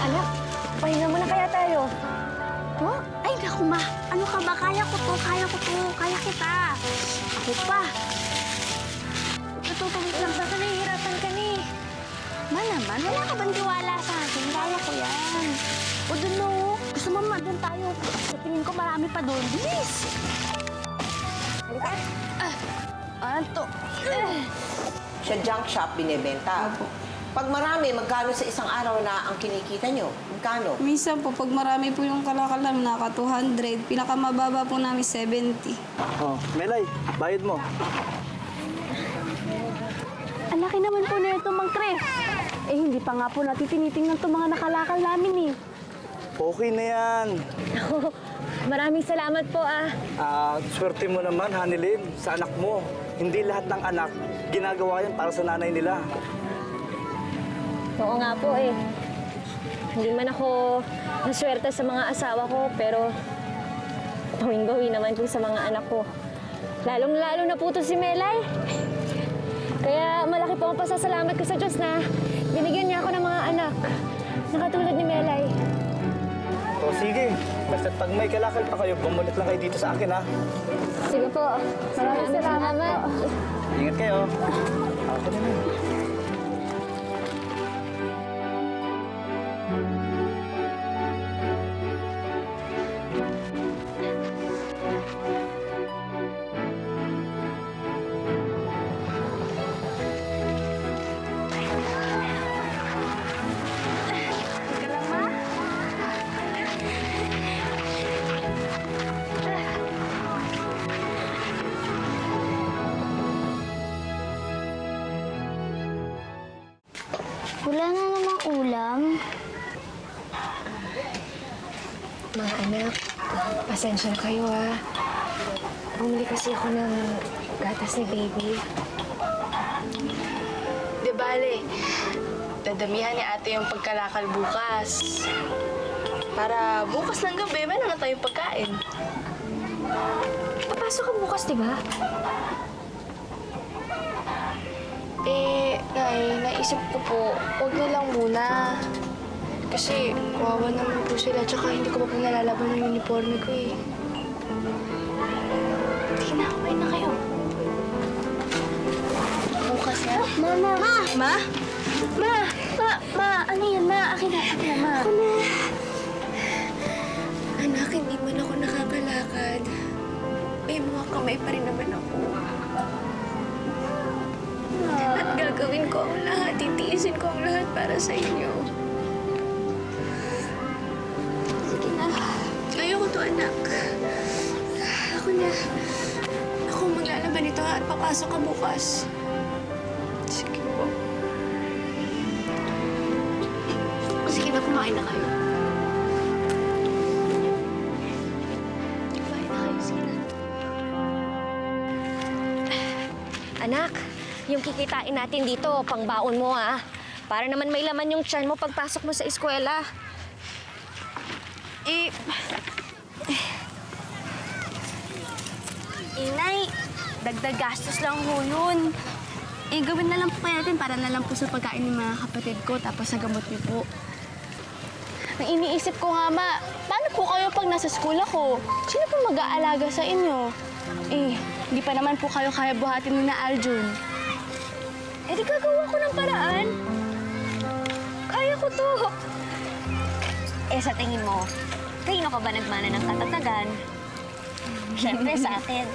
[SPEAKER 6] Anak, pahinga muna kaya tayo.
[SPEAKER 9] Po? Ay, naku, Ma. Ano ka ba? Kaya ko to. Kaya kita. Ako pa.
[SPEAKER 6] Tututulog lang. Baka nahihirapan ka ni.
[SPEAKER 13] Ma naman, wala ka bang tiwala sa akin? Kaya ko yan. O doon no, gusto mo doon tayo. Sa tingin ko marami pa doon. Bilis!
[SPEAKER 4] Halika.
[SPEAKER 13] Anto.
[SPEAKER 4] Sa junk shop binibenta. Pag marami, magkano sa isang araw na ang kinikita nyo? Magkano?
[SPEAKER 8] Minsan po, pag marami po yung kalakal namin, naka 200. Pinakamababa po namin 70.
[SPEAKER 11] Oh, Melay, bayad mo.
[SPEAKER 13] Ang laki naman po na ito, Mang Cres. Eh, hindi pa nga po natin tinitingnan itong mga nakalakal namin eh.
[SPEAKER 11] Okay na yan.
[SPEAKER 13] Maraming salamat po
[SPEAKER 11] Swerte mo naman, Hanilin, sa anak mo. Hindi lahat ng anak ginagawa yan para sa nanay nila.
[SPEAKER 6] Oo nga po eh. Hindi man ako naswerte sa mga asawa ko, pero bawing-bawi naman po sa mga anak ko. Lalong-lalo na po to si Melay. Kaya malaki po ang pasasalamat ko sa Diyos na binigyan niya ako ng mga anak na katulad ni Melay.
[SPEAKER 11] O sige, basta pag may kalakal pa kayo, bumalik lang kayo dito sa akin, ha?
[SPEAKER 6] Sige po. Maraming salamat.
[SPEAKER 11] Ingat kayo. Ako din eh.
[SPEAKER 9] Wala na namang ulam.
[SPEAKER 6] Mga anak, pasensya na kayo Bumili kasi ako ng gatas ni baby.
[SPEAKER 13] Di bale, dadamihan ni ate yung pagkalakal bukas. Para bukas ng gabi, meron na tayong pagkain.
[SPEAKER 6] Papasok ka bukas, di ba?
[SPEAKER 13] Nay, naisip ko po, huwag na lang muna. Kasi kawawa naman po sila, tsaka hindi ko pa po nalalaban yung uniforme ko eh. Sige na, kumain na kayo. Bukas na.
[SPEAKER 9] Mama!
[SPEAKER 13] Ma?
[SPEAKER 9] Ma! Ano yan, ma? Akin na, ma. Ako na.
[SPEAKER 13] Anak, hindi man ako nakakalakad. May mga kamay pa rin naman ako. At gagawin ko ang lahat, titiisin ko ang lahat para sa inyo. Sige na. Ayoko to, anak. Ako na. Ako maglalaban nito at papasok ka bukas. Sige po. Sige na, kumain na kayo. Kumain na kayo, sige na.
[SPEAKER 6] Anak, yung kikitain natin dito, pangbaon mo Para naman may laman yung tiyan mo pagpasok mo sa eskwela.
[SPEAKER 13] Inay, dagdag gastos lang ho yun. Gawin na lang po kaya natin para na lang po sa pagkain ng mga kapatid ko tapos sa gamot niyo po. Ang iniisip ko nga, ma, paano po kayo pag nasa school ako? Sino po mag-aalaga sa inyo? Hindi pa naman po kayo kaya buhatin ni na Aljun.
[SPEAKER 6] Di gagawa ko ng paraan. Kaya ko to. Sa tingin mo, kanino ka ba nagmana ng katatagan? Siyempre sa akin.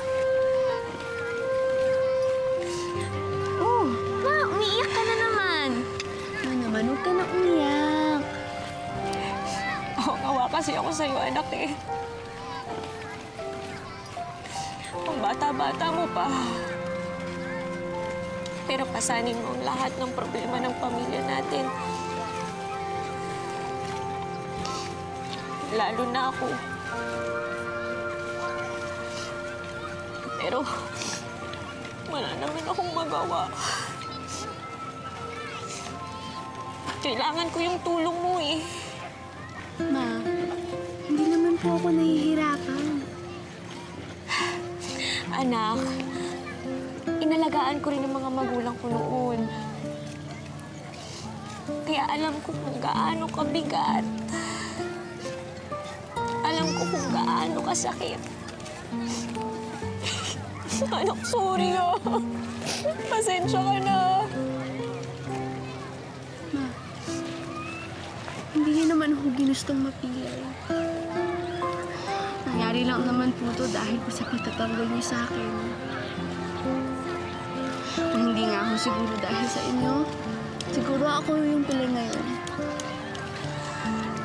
[SPEAKER 13] Ma, umiiyak ka na naman. Ma naman, huwag ka na umiyak.
[SPEAKER 5] Awa kasi ako sa'yo, anak Ang bata-bata mo pa. Pero pasanin mo ang lahat ng problema ng pamilya natin. Lalo na ako. Pero wala naman akong magawa. Kailangan ko yung tulong mo
[SPEAKER 13] Ma, hindi naman po ako nahihirapan.
[SPEAKER 5] Anak, inalagaan ko rin ang mga magulang ko noon. Kaya alam ko kung gaano kabigat. Alam ko kung gaano kasakit. Anak, sorry Pasensya ka na.
[SPEAKER 13] Ma, naman ho ginustong mapigil. Nangyari lang naman po to dahil po sa pagtatanggol niyo sa akin. Kung hindi nga ako siguro dahil sa inyo, siguro ako yung pili ngayon.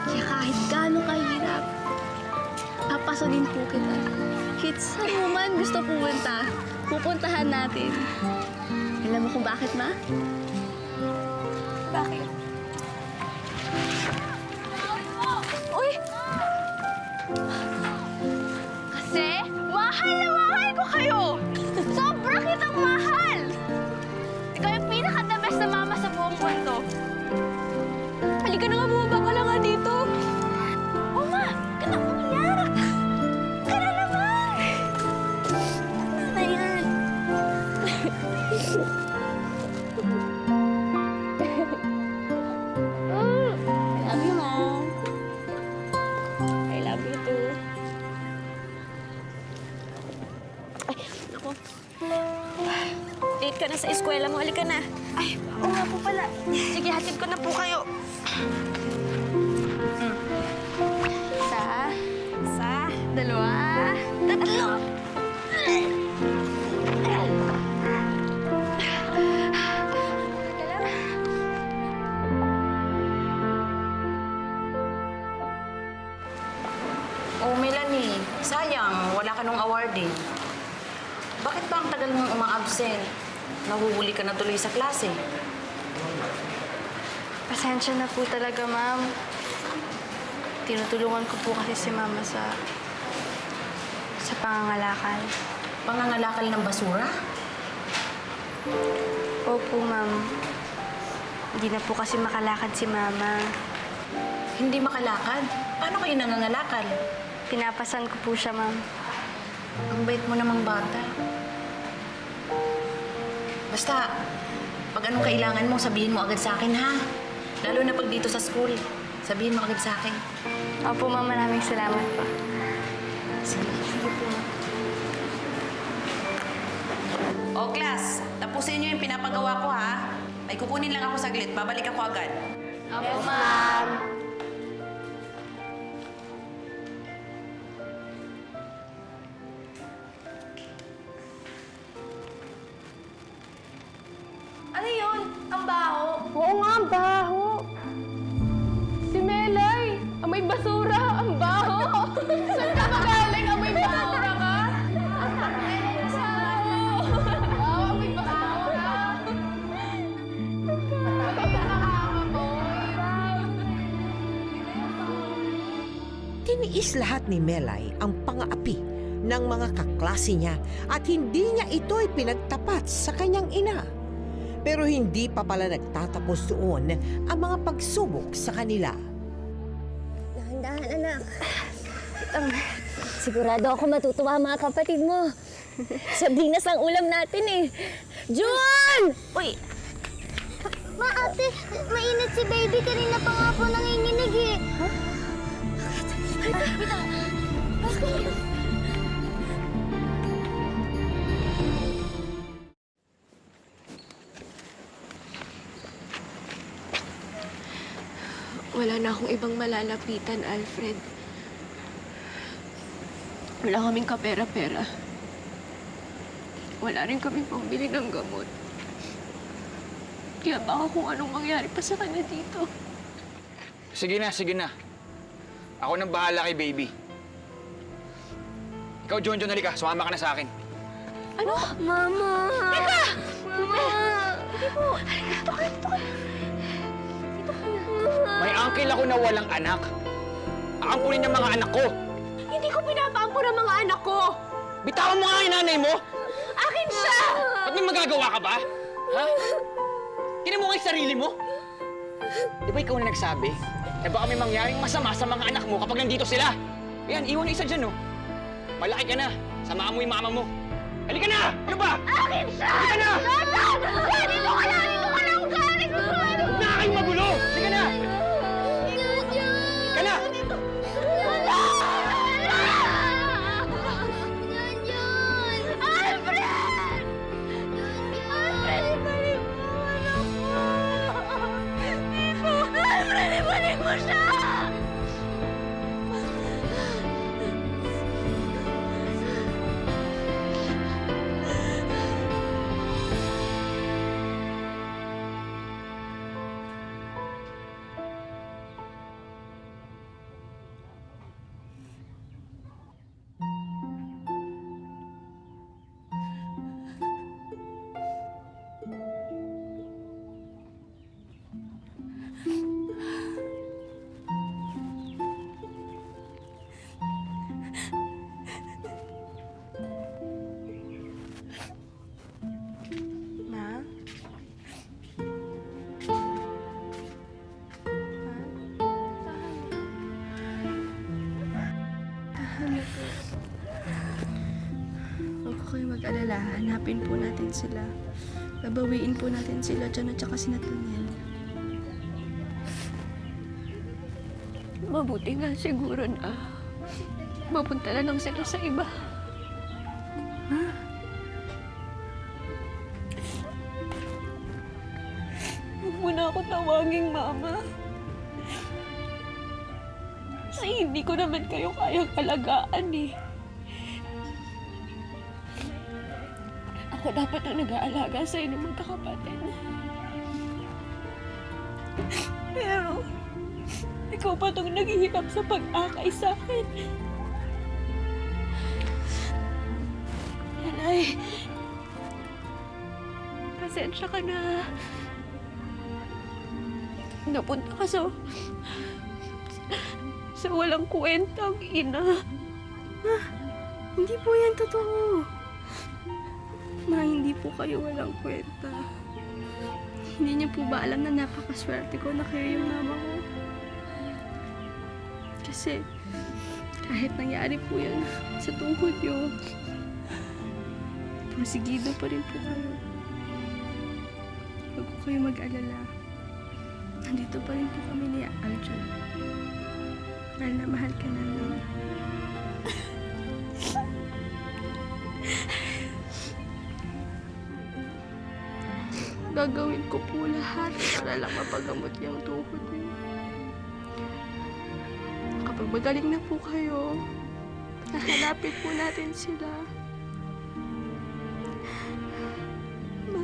[SPEAKER 13] Kaya kahit gaano kahirap, papasanin po kita. Kahit saan man gusto pumunta, pupuntahan natin. Alam mo kung bakit, Ma? Bakit? Uy! Kasi, mahal na mahal ko kayo! Sobra kitang mahal! Ikaw yung pinaka-the best na mama sa buong mundo. Halika na nga, bumaba ka na nga dito. Oh, Ma! Ka na umiyak! Ka na naman! Ano na yan? I love you, Mom. I love you too. Ay, ako. Late ka na sa eskwela mo. Halika na. Ay, oo nga po pala. Sige, hatid ko na po kayo. Isa, dalawa, tatlo.
[SPEAKER 12] Oh, Melanie, sayang, wala ka nung awarding. Bakit ba ang tagal mong uma-absent? Nahuhuli ka na tuloy sa klase.
[SPEAKER 13] Pasensya na po talaga, Ma'am. Tinutulungan ko po kasi si Mama sa pangangalakal.
[SPEAKER 12] Pangangalakal ng basura?
[SPEAKER 13] Opo, Ma'am. Hindi na po kasi makalakad si Mama.
[SPEAKER 12] Hindi makalakad? Paano kayo nangangalakal?
[SPEAKER 13] Pinapasan ko po siya, Ma'am.
[SPEAKER 12] Ang bait mo namang bata. Basta, pag anong kailangan mo, sabihin mo agad sa akin, ha? Lalo na pag dito sa school. Sabihin mo agad sa akin.
[SPEAKER 13] Opo, Ma'am. Maraming salamat po.
[SPEAKER 12] Sige. Sige po. O, class, tapusin niyo yung pinapagawa ko, ha? May kukunin lang ako saglit. Babalik ako agad.
[SPEAKER 13] Opo, Ma'am. Ano yun? Ang baho? Oo nga, ang baho. Si Melay, amoy basura, ang baho. Saan ka magaling? Amoy basura ka? Amoy basura.
[SPEAKER 4] Tiniis lahat ni Melay ang pang-aapi ng mga kaklase niya at hindi niya ito'y pinagtapat sa kanyang ina. Pero hindi pa pala nagtatapos doon ang mga pagsubok sa kanila.
[SPEAKER 6] Dahan-dahan, anak. Sigurado ako matutuwa ang mga kapatid mo. Sardinas ang ulam natin eh. Jun! Uy!
[SPEAKER 9] Ma, ate, mainit si baby. Kanina pa nga po nanginginig eh.
[SPEAKER 13] Wala na akong ibang malalapitan, Alfred. Wala kaming kapera-pera. Wala rin kaming pambili ng gamot. Kaya baka kung anong mangyari pa sa kanya dito.
[SPEAKER 2] Sige na, sige na. Ako nang bahala kay baby. Ikaw, Jonjon, halika. Sumama ka na sa akin.
[SPEAKER 13] Ano? Mama! Teka! Mama! Hindi po. Dito ka, dito ka. Dito ka na.
[SPEAKER 2] May uncle ako na walang anak. Aampunin niya mga anak ko.
[SPEAKER 13] Hindi ko pinapaampun ang mga anak ko.
[SPEAKER 2] Bitawan mo nga yung nanay mo.
[SPEAKER 13] Akin siya!
[SPEAKER 2] Ba't may magagawa ka ba? Ha? Tinan mo nga yung sarili mo. Di ba ikaw na nagsabi na baka may mangyaring masama sa mga anak mo kapag nandito sila? Ayan, iwan na isa dyan, no? Malaki ka na. Samaan mo yung mama mo. Halika na! Ano ba?
[SPEAKER 13] Akin siya!
[SPEAKER 2] Halika na!
[SPEAKER 13] Nathan! Dito ka na! Dito ka na! Galing ko!
[SPEAKER 2] Huwag na kayong magulo! Halika na! Halika na!
[SPEAKER 13] Alfred! Alfred, ibalik mo! Ano ko? Alfred, ibalik mo siya! Huwag ko kayo mag-alala. Hanapin po natin sila. Babawiin po natin sila dyan at saka si Nathaniel.
[SPEAKER 6] Mabuti nga siguro na mapunta na lang sila sa iba. Huwag mo na ako tawaging mama. Kasi hindi ko naman kayo kayang alagaan eh. Ako dapat ang nag-aalaga sa inyo magkakapatid. Pero, ikaw pa itong naghihirap sa pag-akay sa akin. Nanay, pasensya ka na. Napunta ka sa walang kwentang ina.
[SPEAKER 13] Hindi po yan totoo. Ma, hindi po kayo walang kwenta. Hindi niyo po ba alam na napakaswerte ko na kayo yung mama ko? Kasi kahit nangyari po yan sa tuhod niyo, prosigido pa rin po kayo. Huwag ko kayo mag-alala. Nandito pa rin po kami ni Aljun. Mahal na mahal ka namin. Gagawin ko po lahat para lang mapagamot yung tuhod niyo. Kapag magaling na po kayo, hahanapin po natin sila.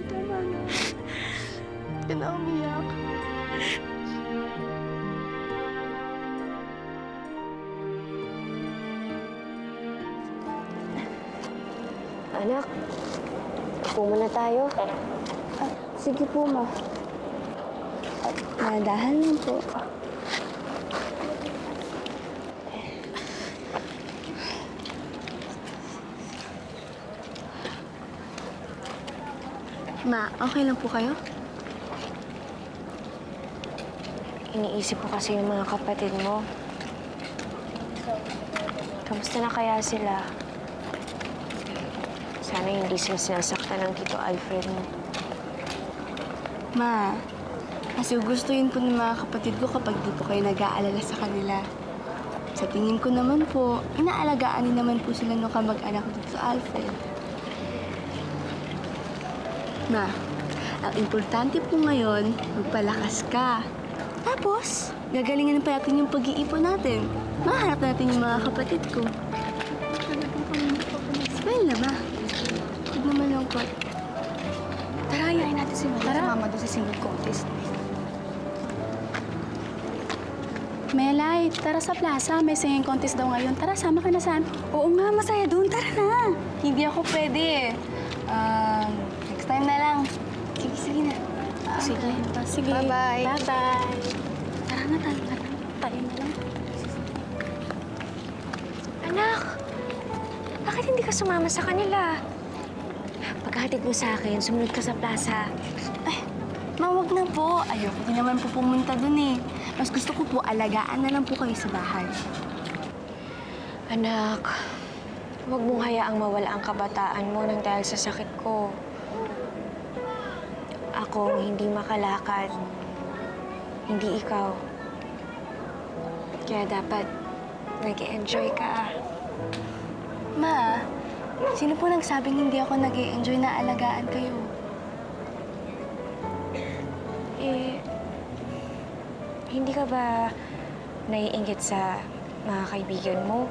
[SPEAKER 13] Tama na. Hindi na umiyak.
[SPEAKER 6] Anak, upo muna tayo.
[SPEAKER 13] Sige po, ma. Dahan lang po. Ma, okay lang po kayo?
[SPEAKER 6] Iniisip ko kasi yung mga kapatid mo. Kamusta na kaya sila? Sana hindi sila sinasaktan ng Tito Alfred mo.
[SPEAKER 13] Ma, kasi gustuin po ng mga kapatid ko kapag di po kayo nag-aalala sa kanila. Sa tingin ko naman po, inaalagaan din naman po sila nung kamag-anak dito sa Alfred. Ma, ang importante po ngayon, magpalakas ka. Tapos, gagalingin pa natin yung pag-iipon natin. Mahanap natin yung mga kapatid ko. Smile na ba? Huwag naman lungkot. Tara, ayayin natin si Mama. Tara. Mama doon sa singing contest.
[SPEAKER 10] Melay, tara sa plaza. May singing contest daw ngayon. Tara, sama ka na saan? Oo nga, masaya doon. Tara na.
[SPEAKER 13] Hindi ako pwede. Next time na lang. Sige, sige na.
[SPEAKER 10] Sige. Sige.
[SPEAKER 13] Bye-bye.
[SPEAKER 10] Bye-bye. Tara na tayo. Tara. Tayo na lang.
[SPEAKER 6] Anak, bakit hindi ka sumama sa kanila? Pagkahatid mo sa akin, sumunod ka sa plaza.
[SPEAKER 13] Mawag na po. Ayoko din naman po pumunta dun eh. Mas gusto ko po alagaan na lang po kayo sa bahay.
[SPEAKER 6] Anak, huwag mong hayaang mawala ang kabataan mo nang dahil sa sakit ko. Ako hindi makalakad. Hindi ikaw. Kaya dapat nag-e-enjoy ka.
[SPEAKER 13] Ma, sino po nagsabing hindi ako nag-e-enjoy na alagaan kayo?
[SPEAKER 6] Hindi ka ba naiinggit sa mga kaibigan mo?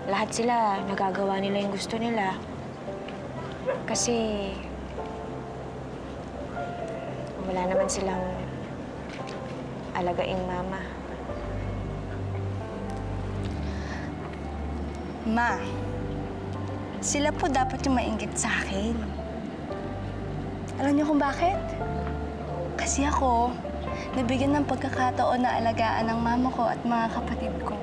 [SPEAKER 6] Lahat sila nagagawa nila yung gusto nila. Kasi wala naman silang alagaing mama.
[SPEAKER 13] Ma, sila po dapat yung mainggit sa akin. Alam niyo kung bakit? Kasi ako, nabigyan ng pagkakataon na alagaan ng mama ko at mga kapatid ko.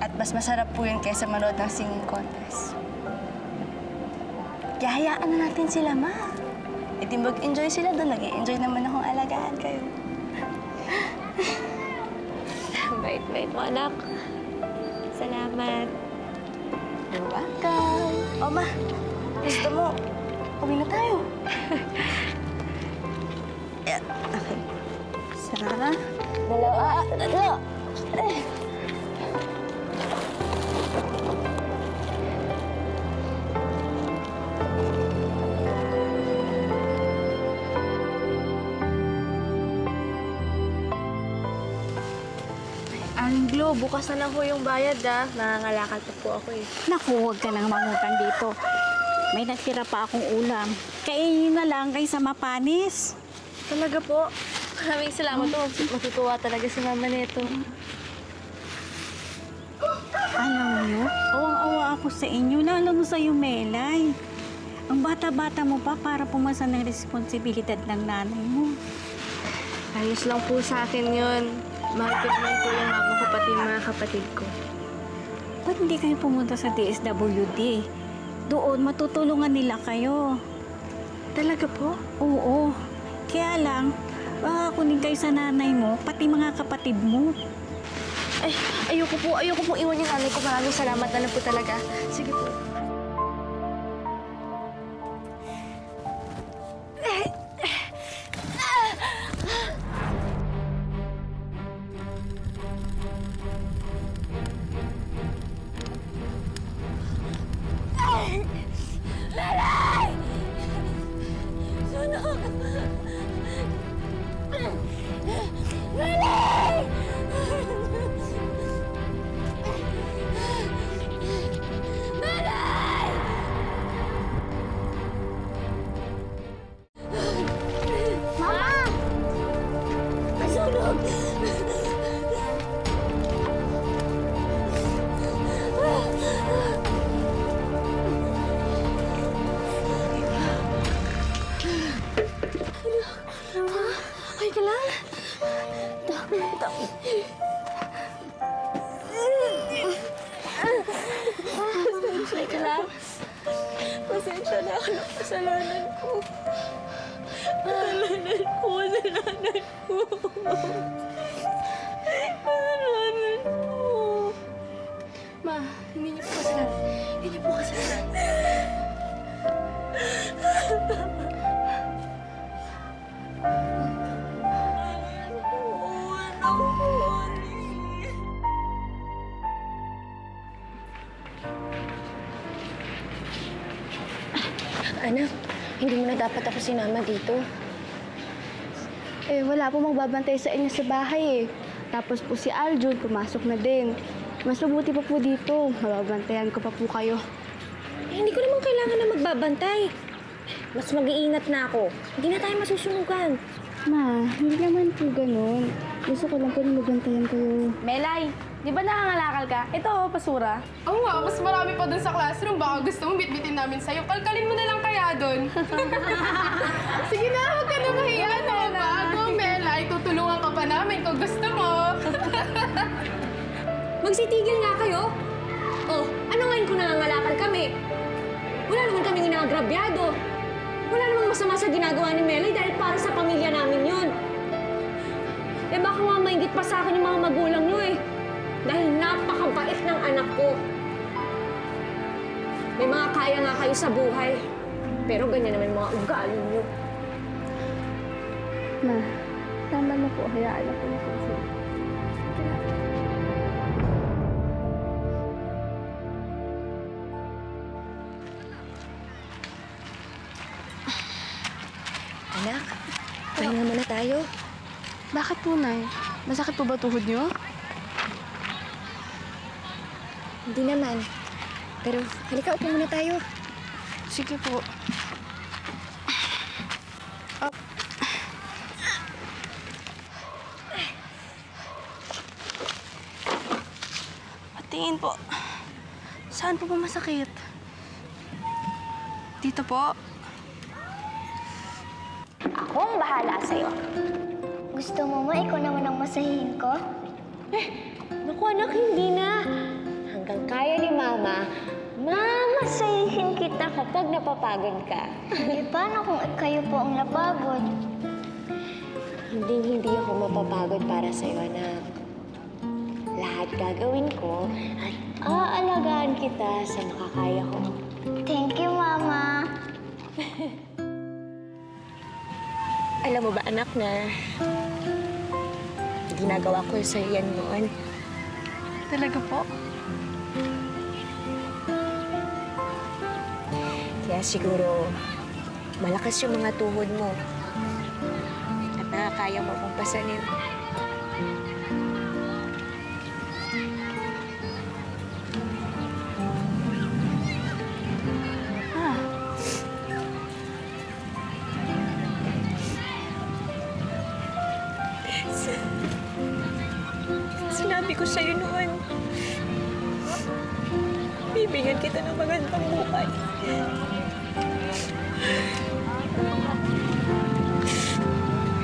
[SPEAKER 13] At mas masarap po yun kaysa manood ng singing contest. Kaya hayaan na natin sila, Ma. E di mag-enjoy sila doon. Nag-i-enjoy naman akong alagaan kayo.
[SPEAKER 6] Bait-bait mo, anak. Salamat.
[SPEAKER 13] You're welcome. O, Ma, gusto mo, uwi na tayo. Yeah, okay. Sarah? Dalawa.
[SPEAKER 6] Aling Glo, bukas na lang po yung bayad Nangangalakal pa po ako eh.
[SPEAKER 5] Naku, huwag ka nang mangutang dito. May natira pa akong ulam. Kainin na lang kaysa mapanis.
[SPEAKER 6] Talaga po. Maraming salamat po. Matutuwa talaga si Mama nito.
[SPEAKER 5] Alam niyo, awang-awa ako sa inyo, lalo na sa'yo, Melay. Ang bata-bata mo pa para pumasa ng responsibilidad ng nanay mo.
[SPEAKER 6] Ayos lang po sa akin yun. Mahal ko naman po yung mama ko pati yung mga kapatid ko.
[SPEAKER 5] Ba't hindi kayo pumunta sa DSWD? Doon, matutulungan nila kayo.
[SPEAKER 6] Talaga po?
[SPEAKER 5] Oo. Kaya lang, baka kunin kayo sa nanay mo, pati mga kapatid mo.
[SPEAKER 6] Ay, ayoko po iwan yung nanay ko. Maraming salamat na lang po talaga. Sige po.
[SPEAKER 13] Okay ka lang?
[SPEAKER 6] Okay ka lang? Pasensya na ako ng kasalanan ko. Kasalanan ko.
[SPEAKER 13] Ma, hindi niyo po kasalanan. Hindi niyo po kasalanan.
[SPEAKER 6] Anak, hindi mo na dapat ako sinama dito.
[SPEAKER 13] Eh, wala po magbabantay sa inyo sa bahay eh. Tapos po si Aljun, pumasok na din. Mas mabuti pa po dito. Mababantayan ko pa po kayo.
[SPEAKER 6] Eh, hindi ko naman kailangan na magbabantay. Mas mag-iingat na ako. Hindi na tayo masusunugan.
[SPEAKER 13] Ma, hindi naman po ganun. Gusto ko lang po na mabantayan kayo.
[SPEAKER 6] Melay, di ba nangangalakal ka? Ito, basura.
[SPEAKER 8] Oo nga, mas marami pa dun sa classroom. Baka gusto mong bitbitin namin sa'yo. Kalkalin mo na lang kaya dun. Sige na, huwag ka na mahiya, no? Bago, Mela, itutulungan ka pa namin kung gusto mo.
[SPEAKER 6] Magsitigil nga kayo. Oh, ano ngayon kung nangangalakal kami? Wala naman kaming inaagrabyado. Wala namang masama sa ginagawa ni Melay dahil para sa pamilya namin yun. Eh baka nga maingit pa sa akin yung mga magulang nyo eh. Dahil napakabait ng anak ko. May mga kaya nga kayo sa buhay. Pero ganyan naman mga ugali nyo.
[SPEAKER 13] Ma, tama na po. Hayaan na po na po.
[SPEAKER 6] Anak, pahinga muna tayo.
[SPEAKER 13] Bakit po, Nay? Masakit po ba tuhod niyo?
[SPEAKER 6] Hindi naman. Pero halika, upo muna tayo.
[SPEAKER 13] Sige po. Patingin po. Saan po ba masakit? Dito po.
[SPEAKER 9] Ako ang bahala sa'yo. Gusto mo ma, ikaw naman ang masahihin ko?
[SPEAKER 6] Naku anak, hindi na. Hanggang kaya ni Mama, mamasahihin kita kapag napapagod ka.
[SPEAKER 9] Eh, paano kung kayo po ang napagod?
[SPEAKER 6] Hindi ako mapapagod para sa'yo, anak. Lahat gagawin ko at Aalagaan kita sa makakaya ko.
[SPEAKER 9] Thank you, Mama.
[SPEAKER 6] Alam mo ba, anak, na ginagawa ko sa yan noon?
[SPEAKER 10] Talaga po?
[SPEAKER 6] Kaya siguro malakas yung mga tuhod mo at nakakaya mo akong pasanin. Sinabi ko sa'yo noon, bibigyan kita ng magandang buhay.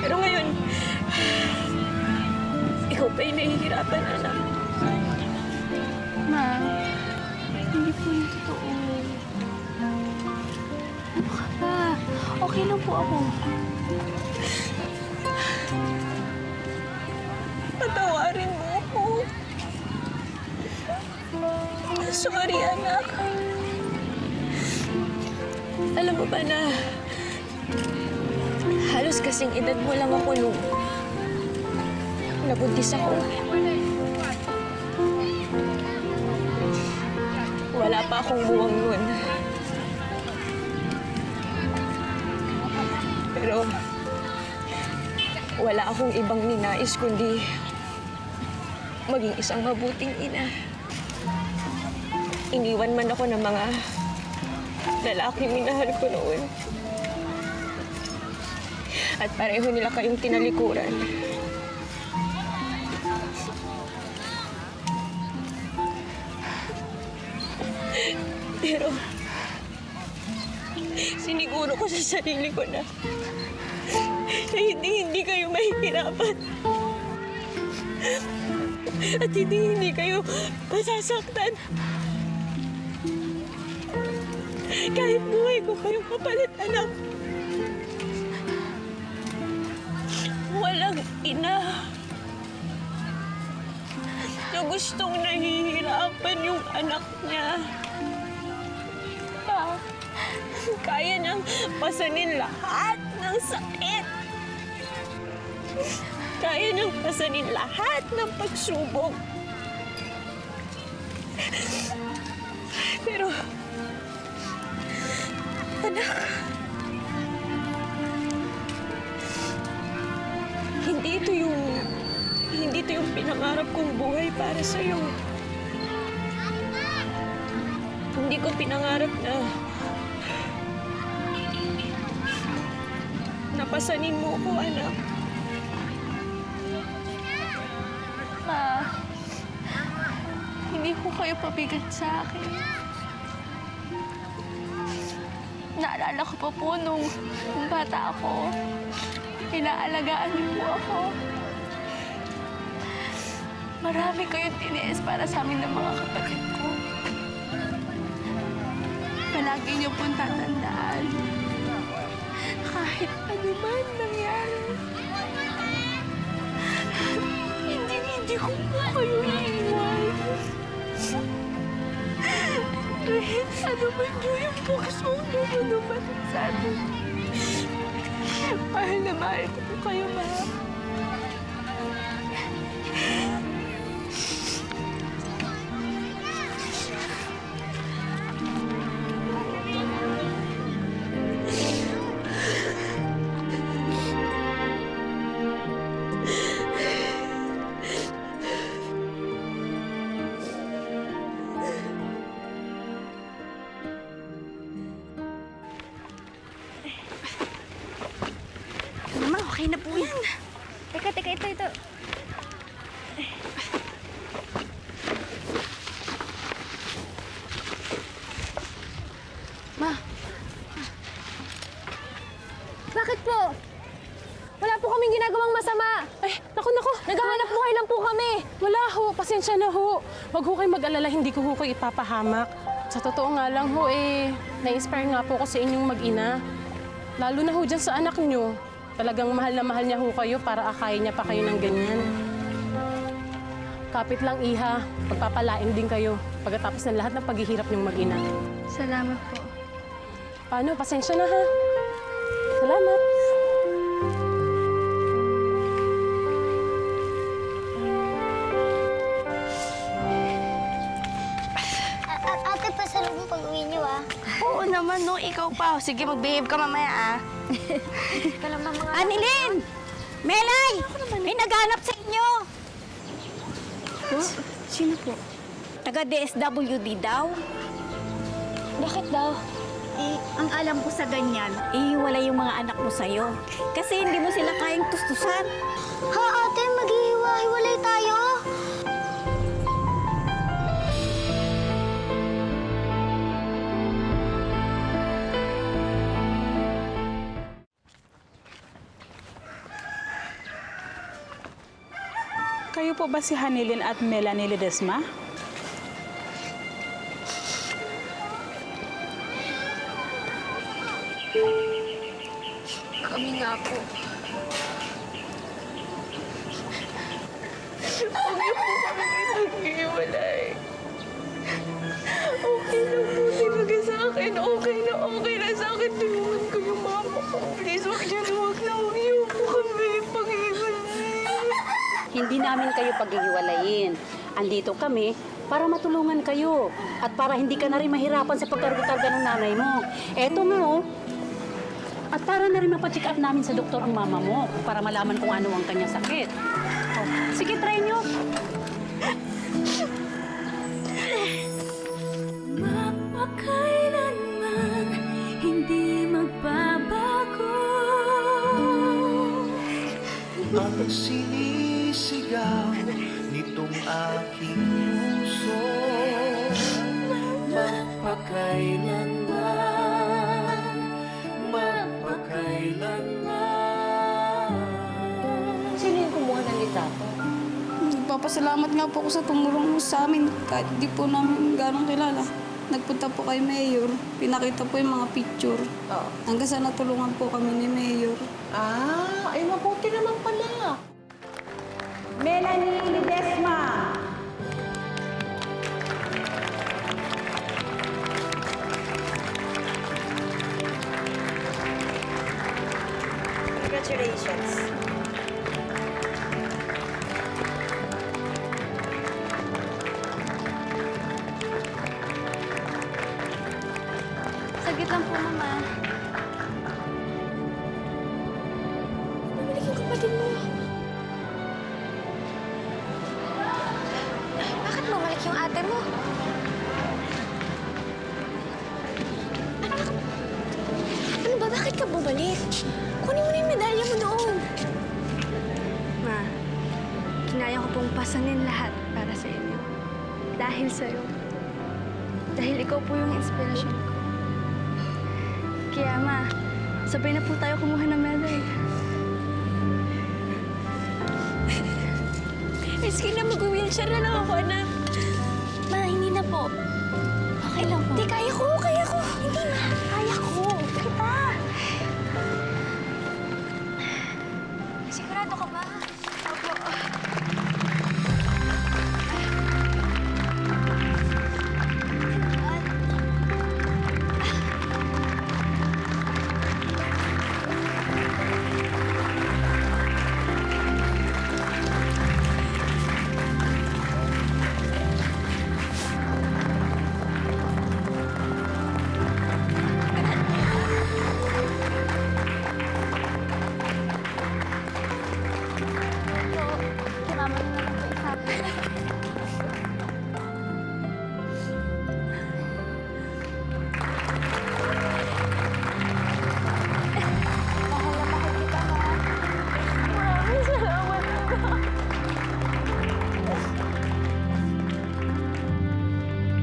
[SPEAKER 6] Pero ngayon, ikaw pa yung nahihirapan, anak.
[SPEAKER 10] Ma, hindi po yung totoo. Ano ka ba? Okay lang po ako.
[SPEAKER 6] Patawarin mo ako. Sorry, anak. Alam mo ba na halos kasing edad mo lang ako nung nabuntis ako. Wala pa akong buwang nun. Pero wala akong ibang ninais kundi maging isang mabuting ina. Iniwan man ako ng mga lalaking minahal ko noon. At pareho nila kayong tinalikuran. Pero siniguro ko sa sarili ko na hindi kayo mahihirapan. At hindi kayo masasaktan. Kahit buhay ko kayong kapalit, anak. Walang ina na gustong nahihirapan yung anak niya. Kaya niyang pasanin lahat ng sakit. Kaya niyang pasanin lahat ng pagsubok. Pero, anak, hindi ito yung pinangarap kong buhay para sa'yo. Hindi ko pinangarap na napasanin mo ko, anak.
[SPEAKER 10] Ma, hindi ko kayo pabigat sa akin. Naalala ko pa po nung bata ako. Inaalagaan niyo po ako. Marami kayong tiniis para sa amin ng mga kapatid ko. Palagi niyo pong tatandaan. Kahit ano man nangyari. Hindi ko po kayo iiwan. Kahit ano man yung puksong lumulubat sa atin. Mahal na mahal ko po kayo, ma. Mama, okay na po yan.
[SPEAKER 6] Teka, ito.
[SPEAKER 10] Ma,
[SPEAKER 6] Bakit po? Wala po kaming ginagawang masama.
[SPEAKER 8] Ay, naku.
[SPEAKER 6] Naghahanap buhay lang po kami.
[SPEAKER 8] Wala ho, pasensya na ho. Huwag ho kayo mag-alala, hindi ko ho kayo ipapahamak. Sa totoo nga lang ho, na-inspire nga po ko sa inyong mag-ina. Lalo na ho dyan sa anak nyo. Talagang mahal na mahal niya ho kayo para akayin niya pa kayo ng ganyan.
[SPEAKER 14] Kapit lang, Iha. Pagpapalain din kayo pagkatapos ng lahat ng paghihirap niyong mag-ina.
[SPEAKER 13] Salamat po.
[SPEAKER 14] Paano? Pasensya na, ha? Salamat.
[SPEAKER 9] Ate, pasalubong pag-uwi niyo, ah.
[SPEAKER 13] Oo naman, no. Ikaw pa. Sige, mag-behave ka mamaya, ah.
[SPEAKER 5] Annalyn! Melay! May naghanap sa inyo!
[SPEAKER 13] Sino po?
[SPEAKER 5] Taga DSWD daw.
[SPEAKER 13] Bakit daw?
[SPEAKER 5] Eh, ang alam ko sa ganyan, ihiwalay yung mga anak mo sa'yo. Kasi hindi mo sila kayang tustusan.
[SPEAKER 9] Ha, ate, maghihiwa-hiwalay tayo.
[SPEAKER 15] Kayo po ba si Hanilin at Melanie Ledesma?
[SPEAKER 13] Kami nga po.
[SPEAKER 8] Huwag niyo po kami ipag-iwalay. Okay lang po talaga sa akin. Okay na sa akin. Tulungan ko yung mama ko. Please, huwag niyo po kami ipag-iwalay.
[SPEAKER 14] Hindi namin kayo paghihiwalayin. Andito kami para matulungan kayo at para hindi ka na rin mahirapan sa pagkarga-karga ng nanay mo. Eto nga, oh. At para na rin mapacheck up namin sa doktor ang mama mo para malaman kung ano ang kanyang sakit. Oh, sige, try nyo.
[SPEAKER 10] Mapakailanman hindi magbabago.
[SPEAKER 1] Ang sinisigaw nitong aking puso, magpakailanman.
[SPEAKER 4] Sino yung kumuha ng litrato?
[SPEAKER 8] Nagpapasalamat nga po ako sa tumulong sa amin kahit di po namin ganong kilala. Nagpunta po kay Mayor, pinakita po yung mga picture.
[SPEAKER 4] Oo.
[SPEAKER 8] Hanggang sa natulungan po kami ni Mayor.
[SPEAKER 4] Ay mabuti naman pala.
[SPEAKER 5] Melanie Ledesma!
[SPEAKER 4] Congratulations.
[SPEAKER 13] Saglit lang po, Mama. Bumalik yung kapatid mo. Bakit bumalik yung ate mo? Ano ba? Bakit ka bumalik? Kunin mo na yung medalya mo doon. Ma, kinaya ko pong pasanin lahat para sa inyo. Dahil sa'yo. Dahil ikaw po yung inspirasyon ko. Kaya ma, sabay na po tayo kumuha ng medal. Miski na mag-wheelchair na lang ako, anak. Ma, hindi na po. Okay lang po. Hindi, kaya ko. Hindi na, kaya ko. Kita. Sigurado ka ba? Opo.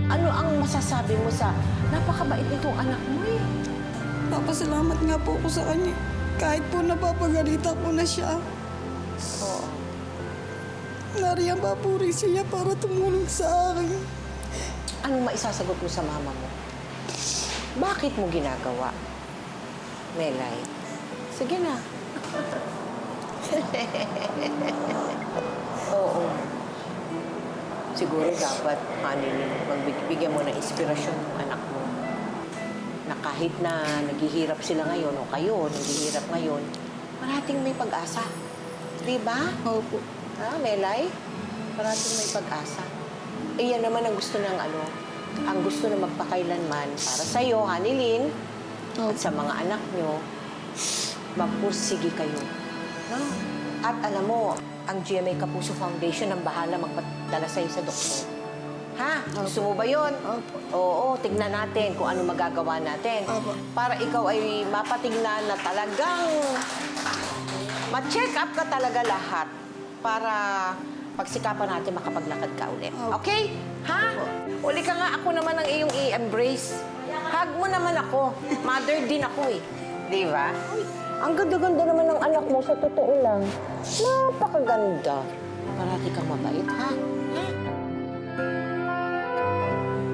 [SPEAKER 4] Ano ang masasabi mo sa napakabait nitong anak mo eh?
[SPEAKER 8] Papasalamat nga po ako sa kanya. Kahit po napapagalitan ko na siya.
[SPEAKER 4] Oo.
[SPEAKER 8] Nariyan pa po rin siya para tumulong sa akin.
[SPEAKER 4] Anong maisasagot mo sa mama mo? Bakit mo ginagawa? Melay, sige na. Oo. Siguro dapat, Hanilin, magbigyan mo ng inspirasyon ng anak mo. Na kahit na naghihirap sila ngayon o kayo naghihirap ngayon, parating may pag-asa. Di ba?
[SPEAKER 13] Opo.
[SPEAKER 4] Ha, Melay? Parating may pag-asa. Eh, yan naman ang gusto ng ang gusto na magpakailanman para sa'yo, Hanilin, at sa mga anak nyo, magpursige kayo. No? At alam mo, ang GMA Kapuso Foundation ang bahala magpadala sa'yo sa doktor. Ha? Gusto mo ba yun?
[SPEAKER 13] Opo.
[SPEAKER 4] Oo, tignan natin kung ano magagawa natin.
[SPEAKER 13] Opo.
[SPEAKER 4] Para ikaw ay mapatingnan na talagang ma-check up ka talaga lahat para pagsikapan natin makapaglakad ka ulit. Okay? Ha? Uli ka nga, ako naman ang iyong i-embrace. Hug mo naman ako. Mother din ako eh. Di ba? Ang ganda-ganda naman ng anak mo, sa totoo lang. Napakaganda. Parati kang mabait, ha?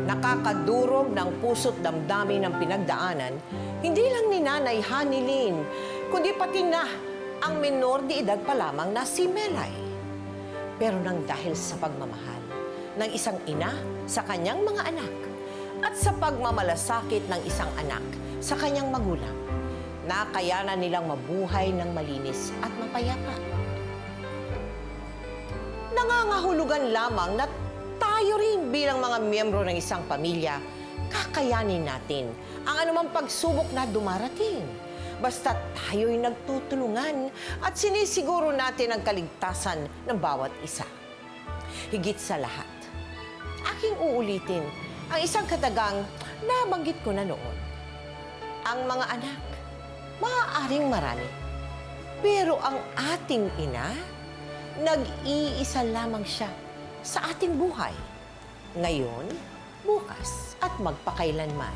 [SPEAKER 4] Nakakadurog ng puso't damdamin ng pinagdaanan, hindi lang ni Nanay Hanilin, kundi pati na ang menor de edad pa lamang na si Melay. Pero nang dahil sa pagmamahal ng isang ina sa kanyang mga anak at sa pagmamalasakit ng isang anak sa kanyang magulang, nakayanan nilang mabuhay ng malinis at mapayapa. Nangangahulugan lamang na tayo rin bilang mga miyembro ng isang pamilya, kakayanin natin ang anumang pagsubok na dumarating. Basta tayo'y nagtutulungan at sinisiguro natin ang kaligtasan ng bawat isa. Higit sa lahat, aking uulitin ang isang katagang nabanggit ko na noon. Ang mga anak, maaaring marami. Pero ang ating ina, nag-iisa lamang siya sa ating buhay. Ngayon, bukas, at magpakailanman.